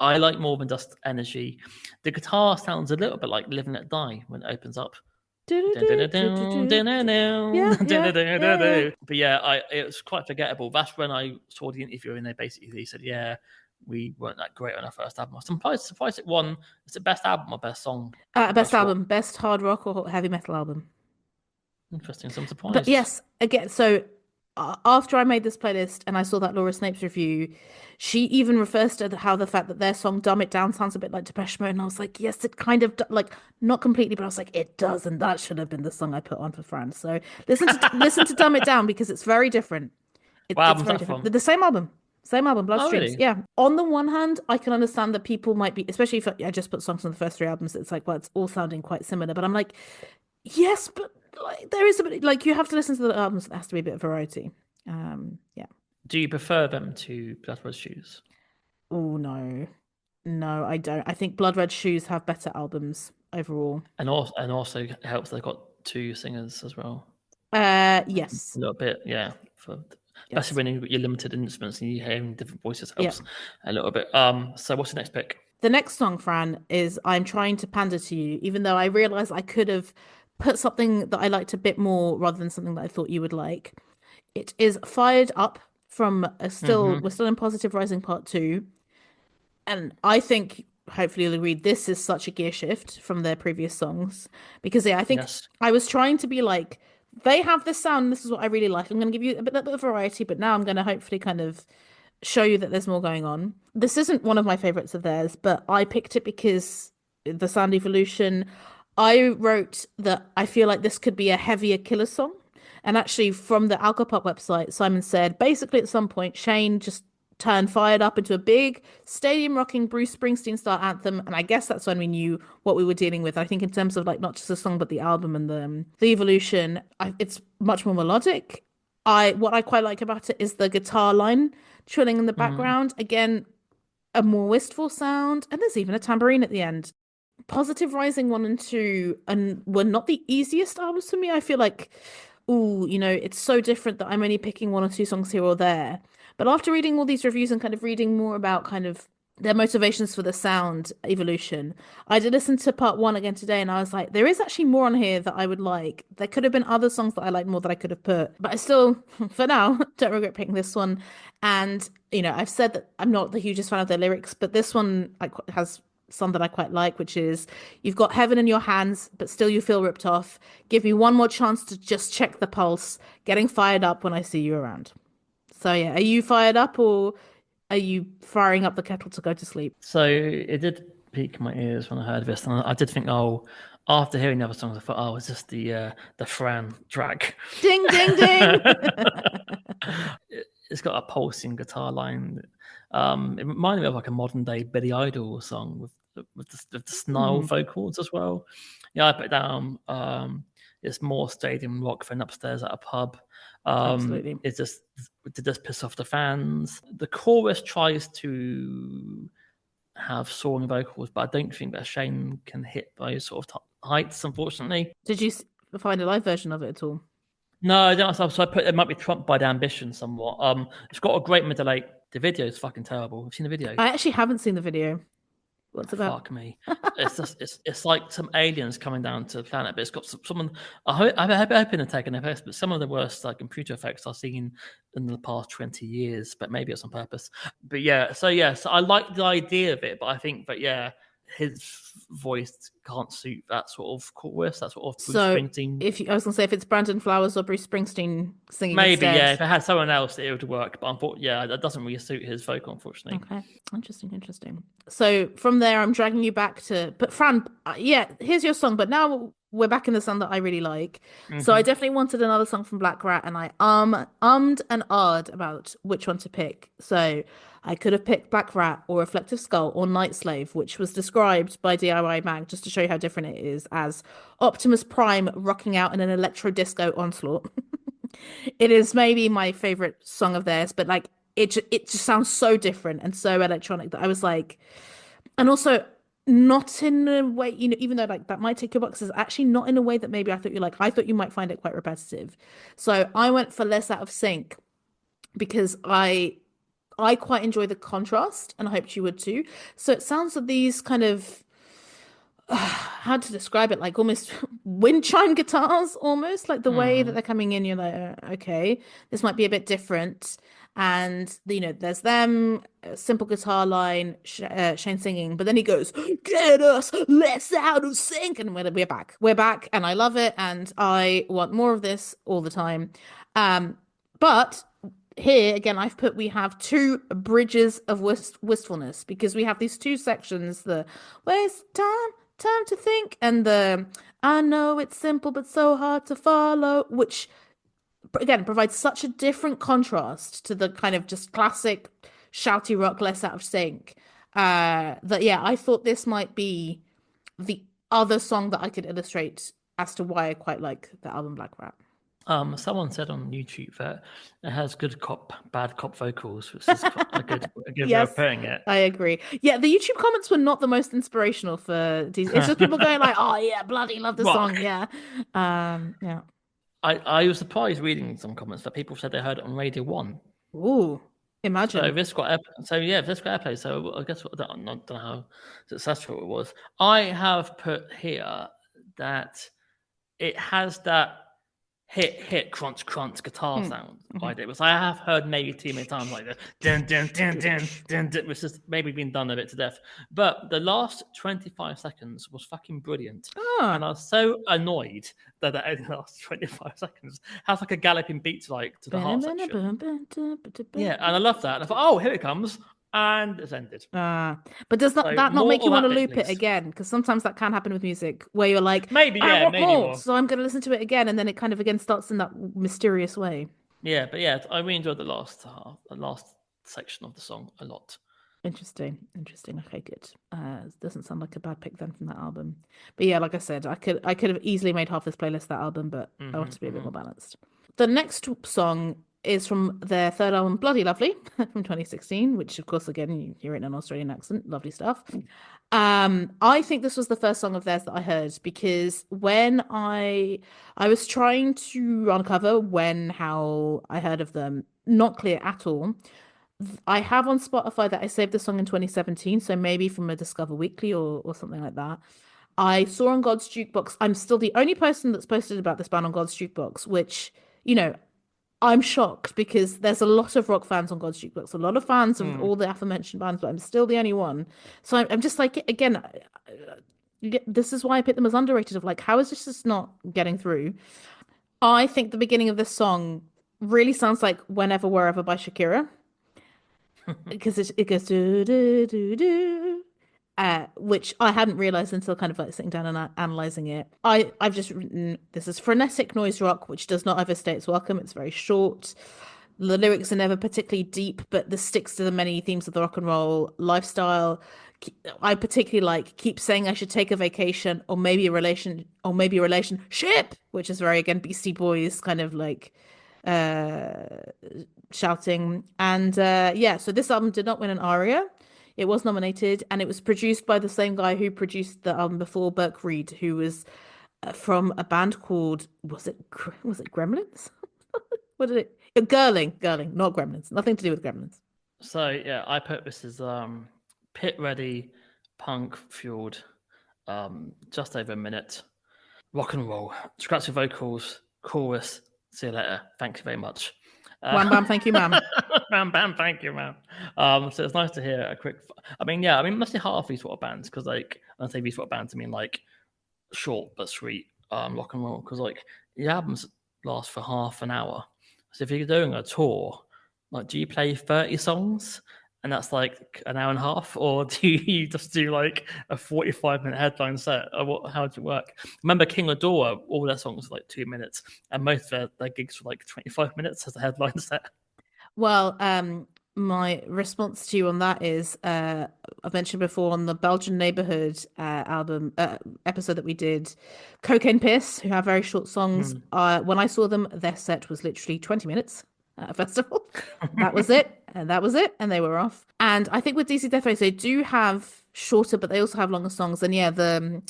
I like more than just energy. The guitar sounds a little bit like Live and Let Die when it opens up. Do-do-do-do-do-do. Yeah, yeah, yeah, yeah. But yeah, it was quite forgettable. That's when I saw the interview and they said, yeah, we weren't that great on our first album. I'm surprised it won. It's the best album or best song or Best best rock. album, best hard rock or heavy metal album. Interesting. So I'm But surprised. yes, again, so after I made this playlist and I saw that Laura Snapes review, she even refers to how the fact that their song "Dumb It Down" sounds a bit like Depeche Mode, and I was like, yes, it kind of like not completely, but I was like, it does, and that should have been the song I put on for Fran. So listen to "Dumb It Down" because it's very different. What It's album's very that different. from? The same album. Same album, Oh, Bloodstreams. really? Yeah. On the one hand, I can understand that people might be, especially if I just put songs on the first three albums, it's like, well, it's all sounding quite similar. But I'm like, yes, but like there is a bit like you have to listen to the albums. There has to be a bit of variety. Yeah. Do you prefer them to Blood Red Shoes? Oh no, no, I don't. I think Blood Red Shoes have better albums overall. And also it helps they've got two singers as well. A Yes, little bit, yeah. Especially yes, when you're limited instruments and you hearing different voices yeah. helps a little bit. So what's the next pick? The next song, Fran, is I'm Trying to Pander to You, even though I realize I could have put something that I liked a bit more rather than something that I thought you would like. It is Fired Up from we're Mm-hmm. still in Positive Rising Part 2. And I think hopefully you'll agree this is such a gear shift from their previous songs. Because yeah, I think Yes. I was trying to be like, they have this sound, this is what I really like. I'm gonna give you a bit of variety, but now I'm gonna hopefully kind of show you that there's more going on. This isn't one of my favorites of theirs, but I picked it because the sound evolution. I wrote that I feel like this could be a heavier Killer song. And actually, from the Alcopop website, Simon said basically at some point, Shane just turned Fired Up into a big stadium rocking Bruce Springsteen style anthem. And I guess that's when we knew what we were dealing with. I think in terms of like not just the song, but the album and the evolution, it's much more melodic. What I quite like about it is the guitar line trilling in the Mm-hmm. background. Again, a more wistful sound, and there's even a tambourine at the end. Positive Rising 1 and 2 and were not the easiest albums for me. I feel like, ooh, it's so different that I'm only picking one or two songs here or there. But after reading all these reviews and kind of reading more about kind of their motivations for the sound evolution, I did listen to part one again today and I was like, there is actually more on here that I would like. There could have been other songs that I like more that I could have put, but I still, for now, don't regret picking this one. And, I've said that I'm not the hugest fan of their lyrics, but this one like has song that I quite like, which is you've got heaven in your hands, but still you feel ripped off. Give me one more chance to just check the pulse, getting fired up when I see you around. So yeah, are you fired up or are you firing up the kettle to go to sleep? So it did pique my ears when I heard this, and I did think, oh, after hearing the other songs, I thought, oh, it's just the Fran track. Ding, ding, ding. It's got a pulsing guitar line. It reminded me of like a modern day Billy Idol song with the snarl vocals as well. Yeah, I put it down. It's more stadium rock than upstairs at a pub. Absolutely. It just piss off the fans. The chorus tries to have soaring vocals, but I don't think that Shane can hit those sort of heights, unfortunately. Did you find a live version of it at all? No, I don't. So I put it might be trumped by the ambition somewhat. It's got a great middle eight. The video is fucking terrible. Have you seen the video? I actually haven't seen the video. What's it about? Fuck me. It's just it's like some aliens coming down to the planet, but it's got someone. I'm hoping to take an effects, but some of the worst like computer effects I've seen in the past 20 years. But maybe it's on purpose. But so I like the idea of it, but I think that his voice can't suit that sort of chorus, that sort of Bruce Springsteen. I was gonna say if it's Brandon Flowers or Bruce Springsteen singing Maybe, instead. yeah. If it had someone else, it would work. But unfortunately, that doesn't really suit his vocal, unfortunately. Okay, interesting. So from there, I'm dragging you back to. But Fran, here's your song. But now we're back in the song that I really like. So I definitely wanted another song from Black Rat, and I ummed and ahed about which one to pick. So I could have picked Black Rat or Reflective Skull or Night Slave, which was described by DIY Mag, just to show you how different it is, as Optimus Prime rocking out in an electro disco onslaught. It is maybe my favorite song of theirs, but like it just sounds so different and so electronic that I was like, and also not in a way, even though like that might tick your boxes, actually not in a way that maybe I thought you like. I thought you might find it quite repetitive. So I went for Less Out of Sync because I quite enjoy the contrast, and I hoped you would too. So it sounds like these kind of how to describe it, like almost wind chime guitars, almost like the way that they're coming in. You're like, okay, this might be a bit different. And there's them, a simple guitar line, Shane singing, but then he goes, "Get us less out of sync," and we're back, and I love it, and I want more of this all the time. But here again, we have two bridges of wistfulness, because we have these two sections: the waste time to think, and the I know it's simple but so hard to follow, which again provides such a different contrast to the kind of just classic shouty rock Less Out of Sync, I thought this might be the other song that I could illustrate as to why I quite like the album Black Rat. Someone said on YouTube that it has good cop, bad cop vocals, which is a good way of putting it. I agree. Yeah, the YouTube comments were not the most inspirational for these. It's just people going like, "Oh yeah, bloody love the song." Yeah, yeah. I was surprised reading some comments that people said they heard it on Radio 1. Ooh, imagine. So this got airplay. So I guess I don't know how successful it was. I have put here that it has that hit crunch guitar sound. Which I have heard maybe too many times, like the dun dun dun dun dun dun, which has maybe been done a bit to death. But the last 25 seconds was fucking brilliant, and I was so annoyed that the last 25 seconds has like a galloping beat to the heart section. Yeah, and I love that. And I thought, oh, here it comes. And it's ended. But does that not make you want to loop it again? Because sometimes that can happen with music, where you're like, maybe more. So I'm going to listen to it again, and then it kind of again starts in that mysterious way. Yeah, but I really enjoyed the last section of the song a lot. Interesting. Okay, good. Doesn't sound like a bad pick then from that album. But yeah, like I said, I could have easily made half this playlist that album, but I want to be a bit more balanced. The next song is from their third album, Bloody Lovely, from 2016, which of course, again, you hear it in an Australian accent. Lovely stuff. I think this was the first song of theirs that I heard, because when I was trying to uncover how I heard of them, not clear at all. I have on Spotify that I saved the song in 2017, so maybe from a Discover Weekly or something like that. I saw on God's Jukebox. I'm still the only person that's posted about this band on God's Jukebox, which, I'm shocked because there's a lot of rock fans on God's Jukebox, a lot of fans of all the aforementioned bands, but I'm still the only one. So I'm just like, again, this is why I picked them as underrated. Of like, how is this just not getting through? I think the beginning of this song really sounds like "Whenever Wherever" by Shakira because it goes do do do do, which I hadn't realized until kind of like sitting down and analyzing it. I've just written this is frenetic noise rock, which does not overstay its welcome. It's very short. The lyrics are never particularly deep, but this sticks to the many themes of the rock and roll lifestyle. I particularly like keep saying I should take a vacation or maybe a relation or maybe a relationship, which is very again Beastie Boys kind of like uh shouting. And yeah, so this album did not win an ARIA. It was nominated and it was produced by the same guy who produced the album before, Burke Reed, who was from a band called was it Gremlins? What did it? Girling, not Gremlins. Nothing to do with Gremlins. So yeah, I put this as pit ready, punk fueled, just over a minute, rock and roll, scratchy vocals, chorus. See you later. Thank you very much. Wham bam, thank you, ma'am. Bam bam, thank you, ma'am. So it's nice to hear a quick. I mean, mostly half these sort of bands because like when I say these sort of bands, I mean like short but sweet rock and roll because like the albums last for half an hour. So if you're doing a tour, like do you play 30 songs and that's like an hour and a half, or do you just do like a 45-minute headline set? Or how does it work? Remember King Adora, all their songs were like 2 minutes, and most of their gigs were like 25 minutes as a headline set. Well, my response to you on that is I've mentioned before on the Belgian Neighborhood album episode that we did, Cocaine Piss, who have very short songs. When I saw them, their set was literally 20 minutes at a festival. That was it, and that was it, and they were off. And I think with DC Deathrays, they do have shorter, but they also have longer songs. And yeah, the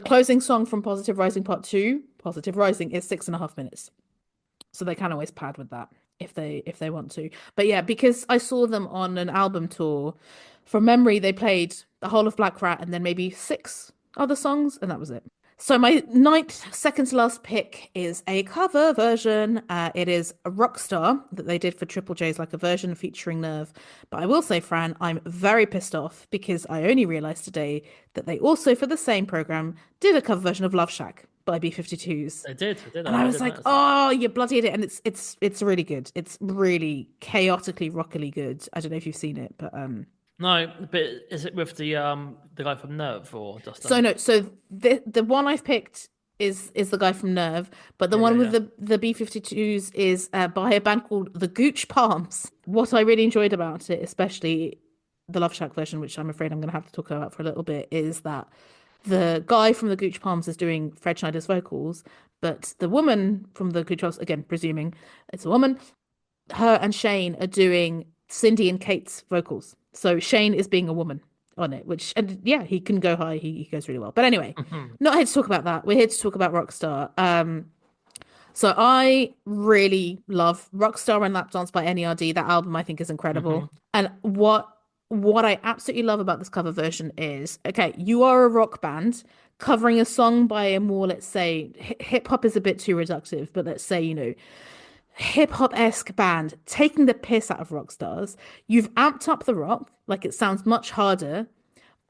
closing song from Positive Rising Part 2, Positive Rising, is 6.5 minutes. So they can always pad with that if they want to. But yeah, because I saw them on an album tour, from memory, they played the whole of Black Rat and then maybe 6 other songs, and that was it. So my ninth, second to last pick is a cover version. It is a Rockstar that they did for Triple J's, like a version featuring Nerve. But I will say, Fran, I'm very pissed off because I only realized today that they also, for the same program, did a cover version of Love Shack by B-52s. They did. And I was like, oh, you bloody idiot. And it's really good. It's really chaotically, rockily good. I don't know if you've seen it, but no, but is it with the guy from Nerve or just so the one I've picked is the guy from Nerve, but the one with the B-52s is by a band called the Gooch Palms. What I really enjoyed about it, especially the Love Shack version, which I'm afraid I'm going to have to talk about for a little bit, is that the guy from the Gooch Palms is doing Fred Schneider's vocals, but the woman from the Gooch Palms, again presuming it's a woman, her and Shane are doing Cindy and Kate's vocals. So Shane is being a woman on it, and yeah, he can go high. He goes really well. But anyway, not here to talk about that. We're here to talk about Rockstar. So I really love Rockstar and Lap Dance by NERD. That album I think is incredible. And what I absolutely love about this cover version is, okay, you are a rock band covering a song by a more, let's say, hip hop is a bit too reductive, but let's say, hip hop-esque band taking the piss out of rock stars. You've amped up the rock, like it sounds much harder,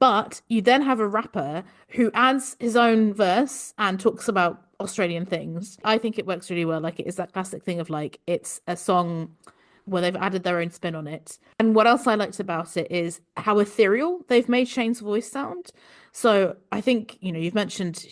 but you then have a rapper who adds his own verse and talks about Australian things. I think it works really well. Like it is that classic thing of like it's a song where they've added their own spin on it. And what else I liked about it is how ethereal they've made Shane's voice sound. So I think, you've mentioned,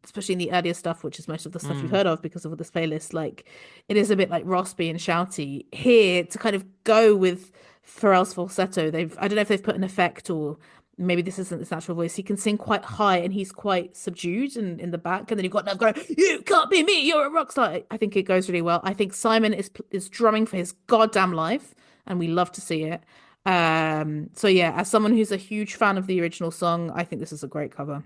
especially in the earlier stuff, which is most of the stuff you've heard of because of this playlist, like it is a bit like raspy and shouty. Here, to kind of go with Pharrell's falsetto, I don't know if they've put an effect or maybe this isn't his natural voice. He can sing quite high and he's quite subdued and in the back. And then you've got Nev going, "You can't be me, you're a rock star." I think it goes really well. I think Simon is drumming for his goddamn life and we love to see it. So yeah, as someone who's a huge fan of the original song, I think this is a great cover.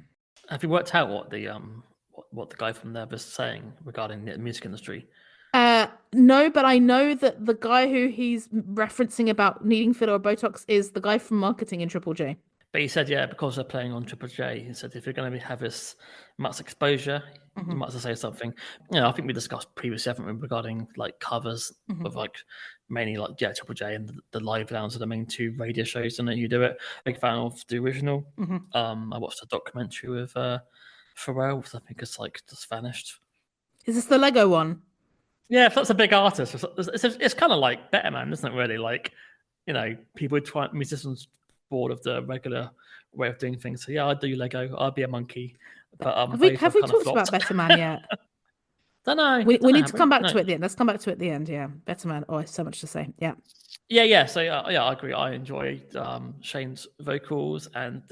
Have you worked out what the guy from there was saying regarding the music industry? No, but I know that the guy who he's referencing about needing filler or Botox is the guy from marketing in Triple J. But he said, yeah, because they're playing on Triple J, he said if you're going to have this much exposure, you might as well say something. I think we discussed previously, haven't we, regarding like covers of like mainly like Triple J and the live rounds are the main two radio shows, and then you do it. Big fan of the original. I watched a documentary with Pharrell, which I think it's like just vanished. Is this the Lego one? Yeah, if that's a big artist, it's kind of like Better Man, isn't it? Really, like people try musicians bored of the regular way of doing things. So yeah, I'd do Lego. I'd be a monkey. But Have we both have kind of talked flopped. about Better Man yet? Don't know. We need to have come back No. to it at the end. Let's come back to it at the end. Yeah, Better Man. Oh, so much to say. Yeah. Yeah. So yeah, I agree. I enjoy Shane's vocals, and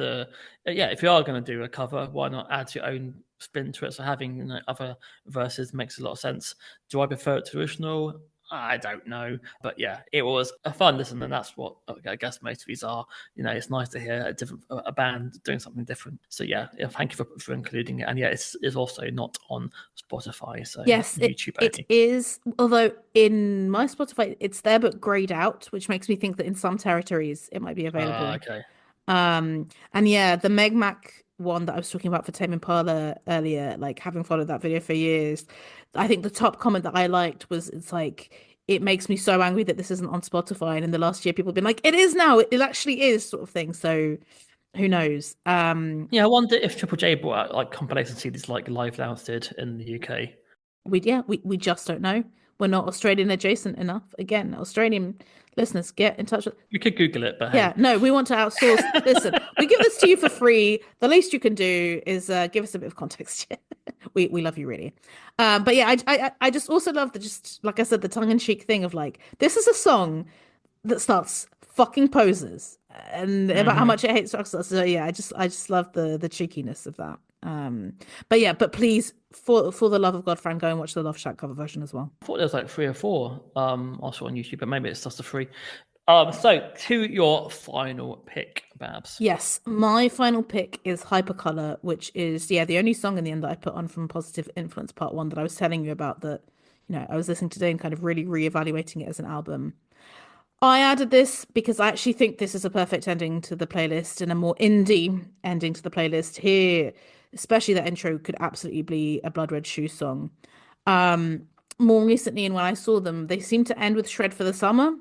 if you are going to do a cover, why not add your own spin to it? So having other verses makes a lot of sense. Do I prefer it to original? I don't know, but yeah, it was a fun listen, and that's what I guess most of these are. It's nice to hear a band doing something different. So yeah, thank you for including it. And yeah, it's also not on Spotify, so Yes, YouTube it only. is. Although in my Spotify, it's there but grayed out, which makes me think that in some territories it might be available. Okay. And yeah, the Meg Mac one that I was talking about for Tame Impala earlier, like having followed that video for years, I think the top comment that I liked was it's like it makes me so angry that this isn't on Spotify. And in the last year, people have been like, it is now, it actually is, sort of thing. So who knows? Yeah, I wonder if Triple J brought out like compilation CDs like Live Lounge did in the UK. We just don't know. We're not Australian adjacent enough. Again, Australian listeners, get in touch with. We could Google it, but Yeah, hey. no, we want to outsource. Listen, we give this to you for free. The least you can do is give us a bit of context. We love you really. But yeah, I just also love the, just like I said, the tongue-in-cheek thing of like, this is a song that starts fucking poses and about how much it hates rock stars. So yeah, I just love the cheekiness of that. But please, for the love of God, Fran, go and watch the Love Shack cover version as well. I thought there was like 3 or 4 also on YouTube, but maybe it's just a 3. So to your final pick, Babs. Yes, my final pick is Hypercolor, which is the only song in the end that I put on from Positive Influence Part 1 that I was telling you about, that I was listening today and kind of really reevaluating it as an album. I added this because I actually think this is a perfect ending to the playlist and a more indie ending to the playlist. Here, especially that intro, could absolutely be a Blood Red Shoe song. More recently, and when I saw them, they seem to end with Shred for the Summer,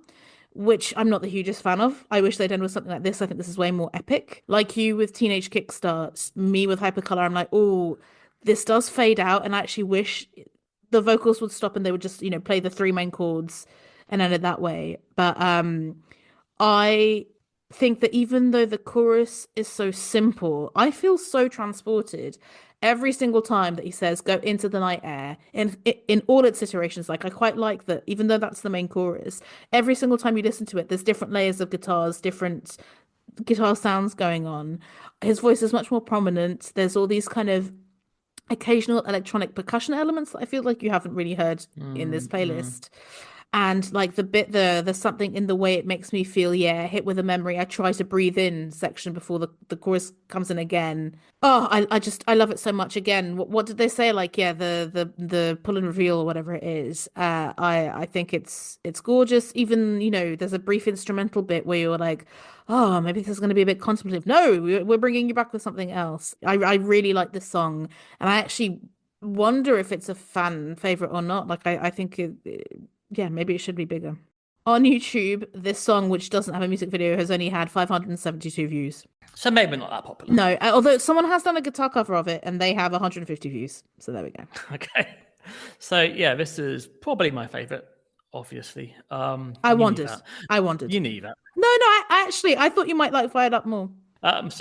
which I'm not the hugest fan of. I wish they'd end with something like this. I think this is way more epic. Like you with Teenage Kickstarts, me with Hypercolor, I'm like, oh, this does fade out, and I actually wish the vocals would stop and they would just, play the 3 main chords and end it that way. But I think that even though the chorus is so simple, I feel so transported every single time that he says "go into the night air" in all its iterations. Like I quite like that, even though that's the main chorus, every single time you listen to it, there's different layers of guitars, different guitar sounds going on. His voice is much more prominent. There's all these kind of occasional electronic percussion elements that I feel like you haven't really heard in this playlist. And like the something in the way it makes me feel, hit with a memory. I try to breathe in section before the chorus comes in again. Oh, I love it so much. Again, what did they say? Like, the pull and reveal or whatever it is. I think it's gorgeous. Even, there's a brief instrumental bit where you're like, oh, maybe this is going to be a bit contemplative. No, we're bringing you back with something else. I really like this song, and I actually wonder if it's a fan favorite or not. Like, I think maybe it should be bigger. On YouTube, this song, which doesn't have a music video, has only had 572 views. So maybe not that popular. No, although someone has done a guitar cover of it and they have 150 views. So there we go. Okay. So yeah, this is probably my favorite, obviously. I wondered. You knew that. No, I thought you might like Fired Up more. Death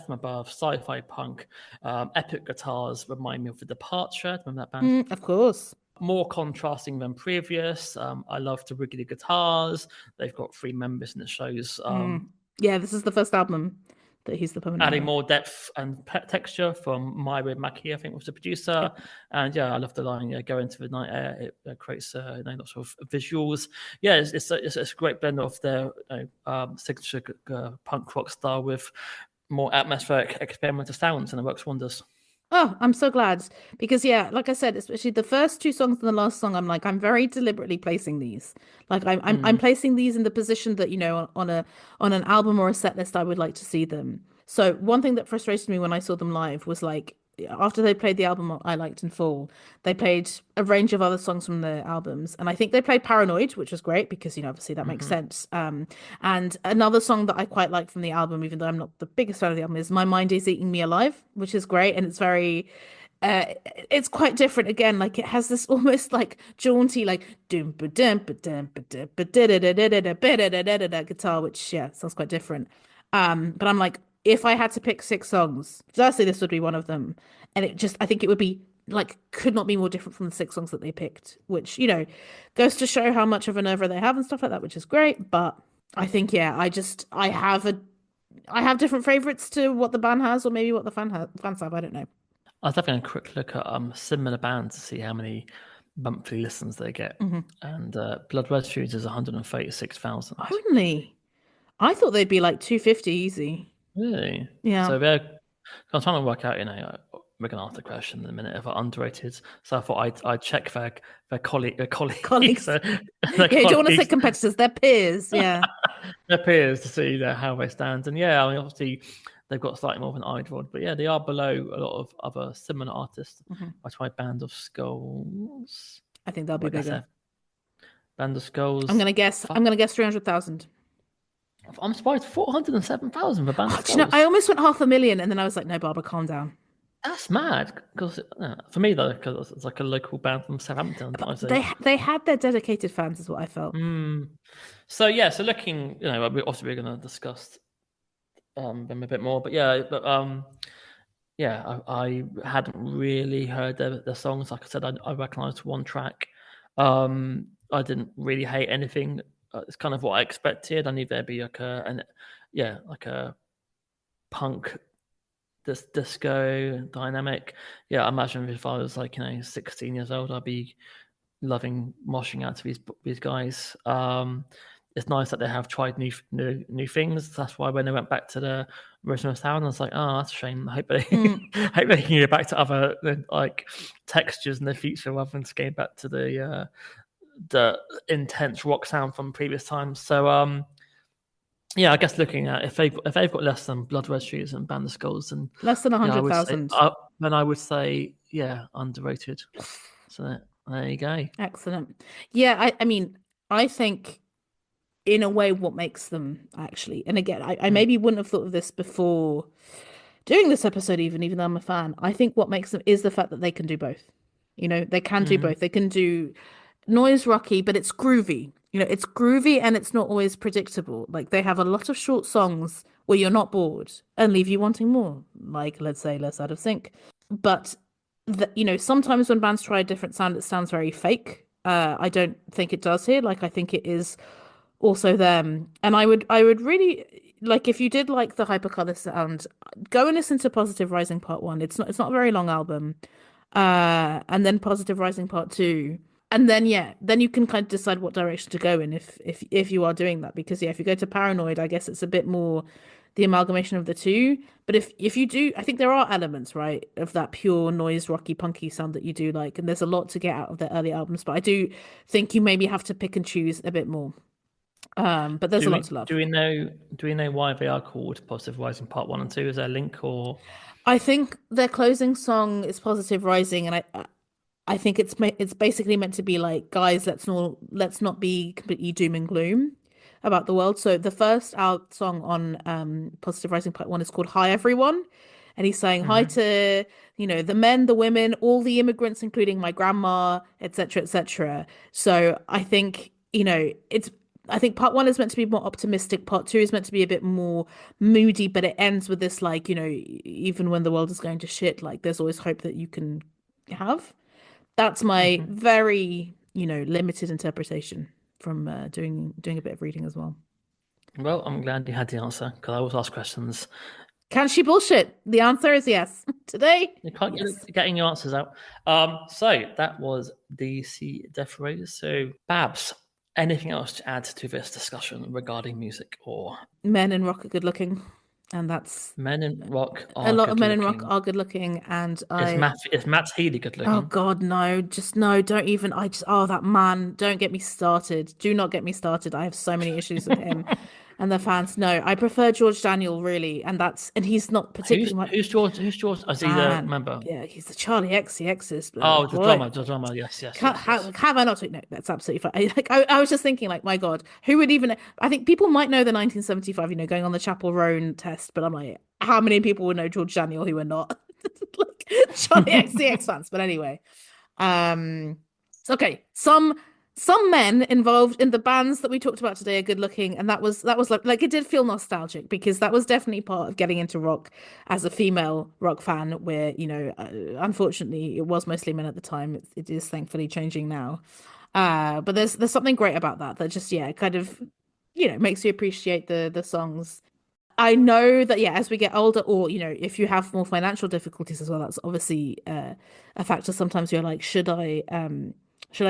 from Above, sci-fi punk, epic guitars remind me of The Departure. Remember that band? Of course. More contrasting than previous. I love the wiggly guitars. They've got 3 members, and it shows. Yeah, this is the first album that he's the permanent Adding member. more depth and texture from Myra Mackie, I think was the producer. Yep. And I love the line, go into the night air. It creates lots of visuals. Yeah, it's a great blend of their signature punk rock style with more atmospheric experimental sounds, and it works wonders. Oh, I'm so glad because yeah, like I said, especially the first two songs and the last song, I'm like, I'm very deliberately placing these. Like I'm Mm. placing these in the position that, on an album or a set list, I would like to see them. So one thing that frustrated me when I saw them live was like after they played the album I liked in full, they played a range of other songs from the albums, and I think they played Paranoid, which was great because obviously that makes Hmm. sense. And another song that I quite like from the album, even though I'm not the biggest fan of the album, is My Mind Is Eating Me Alive, which is great. And it's very, uh, it's quite different again. Like it has this almost like jaunty, like doom ba dum ba dum ba dum ba da da da da da da ba da da da da da guitar, which yeah, sounds quite different. But I'm like, if I had to pick six songs, firstly, this would be one of them. And I think it would be like, could not be more different from the six songs that they picked, which, goes to show how much of an oeuvre they have and stuff like that, which is great. But I think, yeah, I have different favorites to what the band has, or maybe what the fans have. I don't know. I was having a quick look at similar bands to see how many monthly listens they get, Hmm. and Blood Red Shoes is 136,000. Only, I thought they'd be like 250 easy. Really? Yeah, So they're. I'm trying to work out. We're going to ask the question in a minute if they're underrated. So I thought I'd check their colleagues, colleagues. their Yeah, you don't want to say colleagues, competitors, they're peers. Yeah. their peers to see how they stand. And yeah, I mean, obviously they've got slightly more of an eye rod, but yeah, they are below a lot of other similar artists. Hmm. I tried Band of Skulls. I think they'll be What did I bigger. say? Band of Skulls. I'm gonna guess 300,000. I'm surprised 407,000 for Band of Oh, do you know, I Skulls. almost went 500,000 and then I was like, no, Barbara, calm down. That's mad because for me though, because it's like a local band from Southampton. But I say, they had their dedicated fans, is what I felt. so yeah. So looking, obviously we're going to discuss them a bit more, but yeah, yeah, I hadn't really heard their songs. Like I said, I recognised one track. I didn't really hate anything. It's kind of what I expected. I knew there'd be like a punk this disco dynamic. Yeah, I imagine if I was like 16 years old, I'd be loving moshing out to these guys. It's nice that they have tried new things. That's why when they went back to the original sound, I was like, oh, that's a shame. I hope they Mm. hope they can get back to other like textures in the future rather than just going back to the intense rock sound from previous times. So yeah, I guess looking at if they've got less than Blood Red Shoes and Band of Skulls, and Less than yeah, I would say 100,000. then I would say yeah, underrated. So there you go. Excellent. Yeah, I mean, I think in a way what makes them actually, and again, I Mm, maybe wouldn't have thought of this before doing this episode, even though I'm a fan. I think what makes them is the fact that they can do both. They can do mm, both. They can do noise rocky, but it's groovy. It's groovy and it's not always predictable. Like they have a lot of short songs where you're not bored and leave you wanting more. Like let's say Less Out of Sync. But sometimes when bands try a different sound, it sounds very fake. I don't think it does here. Like I think it is also them. And I would really like if you did like the hypercolor sound, go and listen to Positive Rising Part 1. It's not a very long album. And then Positive Rising Part 2. And then yeah, then you can kind of decide what direction to go in if you are doing that. Because yeah, if you go to Paranoid, I guess it's a bit more the amalgamation of the two. But if you do, I think there are elements, right, of that pure noise rocky punky sound that you do like, and there's a lot to get out of their early albums. But I do think you maybe have to pick and choose a bit more. But there's Do a lot we to love. do we know do we know why they are called Positive Rising Part One and Two? Is there a link or? I think their closing song is Positive Rising, and I think it's basically meant to be like, guys, let's not be completely doom and gloom about the world. So the first out song on Positive Rising Part 1 is called Hi Everyone. And he's saying hi Mhm. to, the men, the women, all the immigrants, including my grandma, etc., etc. So I think part one is meant to be more optimistic. Part two is meant to be a bit more moody, but it ends with this like, even when the world is going to shit, like there's always hope that you can have. That's my Mhm. very, limited interpretation from doing a bit of reading as well. Well, I'm glad you had the answer because I always ask questions. Can she bullshit? The answer is yes. Today, You can't yes. get getting your answers out. So that was DC Deathrays. So Babs, anything else to add to this discussion regarding music or Men in rock are good looking. and that's Men in rock a are lot of good men in rock looking. are good looking, and Is Matt Healy good oh looking? God, no, just no, don't even. Oh, that man, don't get me started. Do not get me started. I have so many issues with him and the fans. No, I prefer George Daniel really, and he's not particularly my Who's George? Who's George? Is he the man. member? Yeah, he's the Charlie XCX's Oh, the boy. drummer, the drummer. Yes, yes, Can't, yes, how, yes. have I not? No, that's absolutely fine. I was just thinking, like, my God, who would even? I think people might know the 1975, going on the Chapel Roan test, but I'm like, how many people would know George Daniel who are not like Charlie XCX fans? But anyway, okay, some men involved in the bands that we talked about today are good looking, and that was like it did feel nostalgic because that was definitely part of getting into rock as a female rock fan, where unfortunately it was mostly men at the time. It is thankfully changing now, but there's something great about that just kind of makes you appreciate the songs. I know that, yeah, as we get older, or, if you have more financial difficulties as well, that's obviously a factor. Sometimes you're like, should I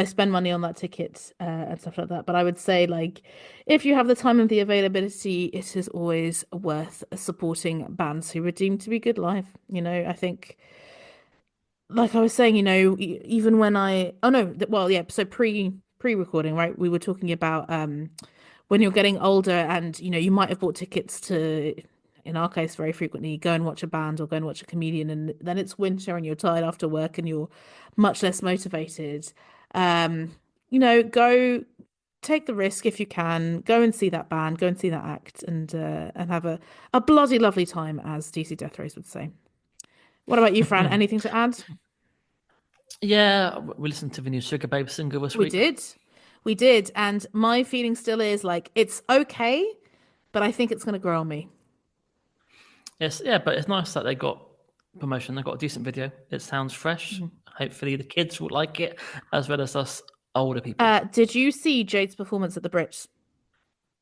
spend money on that ticket and stuff like that? But I would say, like, if you have the time and the availability, it is always worth supporting bands who are deemed to be good live. I think, like I was saying, even when oh no, well, yeah, so pre-recording, right? We were talking about when you're getting older and you might have bought tickets to, in our case very frequently, go and watch a band or go and watch a comedian, and then it's winter and you're tired after work and you're much less motivated. Go take the risk if you can, go and see that band, go and see that act, and have a bloody lovely time, as DC Deathrays would say. What about you, Fran? Anything to add? Yeah, we listened to the new Sugar Babe single this We week. did. We did. And my feeling still is like it's okay, but I think it's going to grow on me. Yes, yeah, but it's nice that they got promotion. They got a decent video. It sounds fresh. Hopefully, the kids will like it as well as us older people. Did you see Jade's performance at the Brits?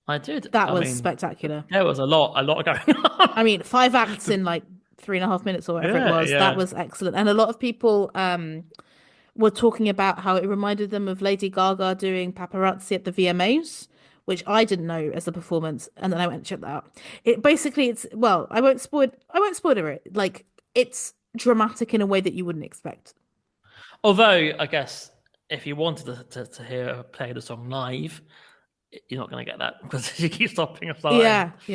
I did. That I was mean, spectacular. there was a lot going on. I mean, 5 acts in like 3.5 minutes or whatever it Yeah, was. That yeah. was excellent. And a lot of people were talking about how it reminded them of Lady Gaga doing Paparazzi at the VMAs, which I didn't know as a performance, and then I went and checked that out. It's well, I won't spoil it. Like, it's dramatic in a way that you wouldn't expect. Although, I guess if you wanted to hear her play the song live, you're not going to get that because she keeps stopping and starting. Yeah. But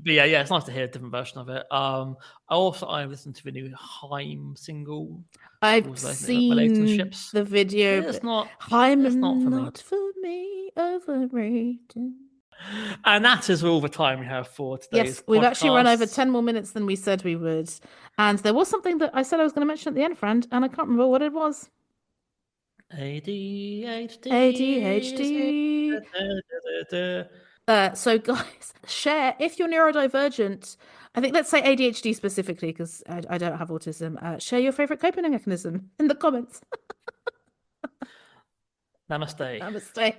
yeah, it's nice to hear a different version of it. I listened to the new Haim single. I've Was seen relationships. the video, It's but not. I'm It's not for me. not for me, overrated. And that is all the time we have for today's Yes, we've actually run over podcast. 10 more minutes than we said we would. And there was something that I said I was going to mention at the end, friend, and I can't remember what it was. ADHD. ADHD. So guys, share if you're neurodivergent. I think let's say ADHD specifically because I don't have autism. Share your favorite coping mechanism in the comments. Namaste. Namaste.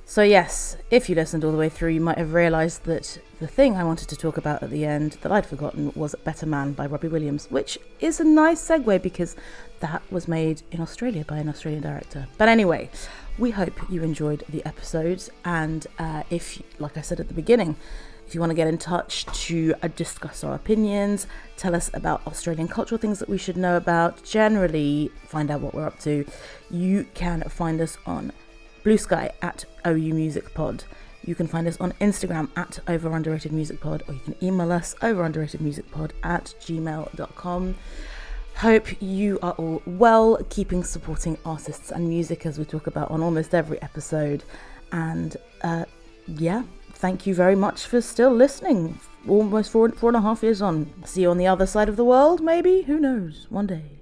So yes, if you listened all the way through, you might have realised that the thing I wanted to talk about at the end that I'd forgotten was Better Man by Robbie Williams, which is a nice segue because that was made in Australia by an Australian director. But anyway, we hope you enjoyed the episodes, and if, like I said at the beginning, if you want to get in touch to discuss our opinions, tell us about Australian cultural things that we should know about, generally find out what we're up to, you can find us on Blue Sky at OU Music Pod. You can find us on Instagram at overunderatedmusicpod, or you can email us overunderatedmusicpod@gmail.com. Hope you are all well, keeping supporting artists and music as we talk about on almost every episode. And thank you very much for still listening. Almost 4.5 years on. See you on the other side of the world, maybe? Who knows? One day.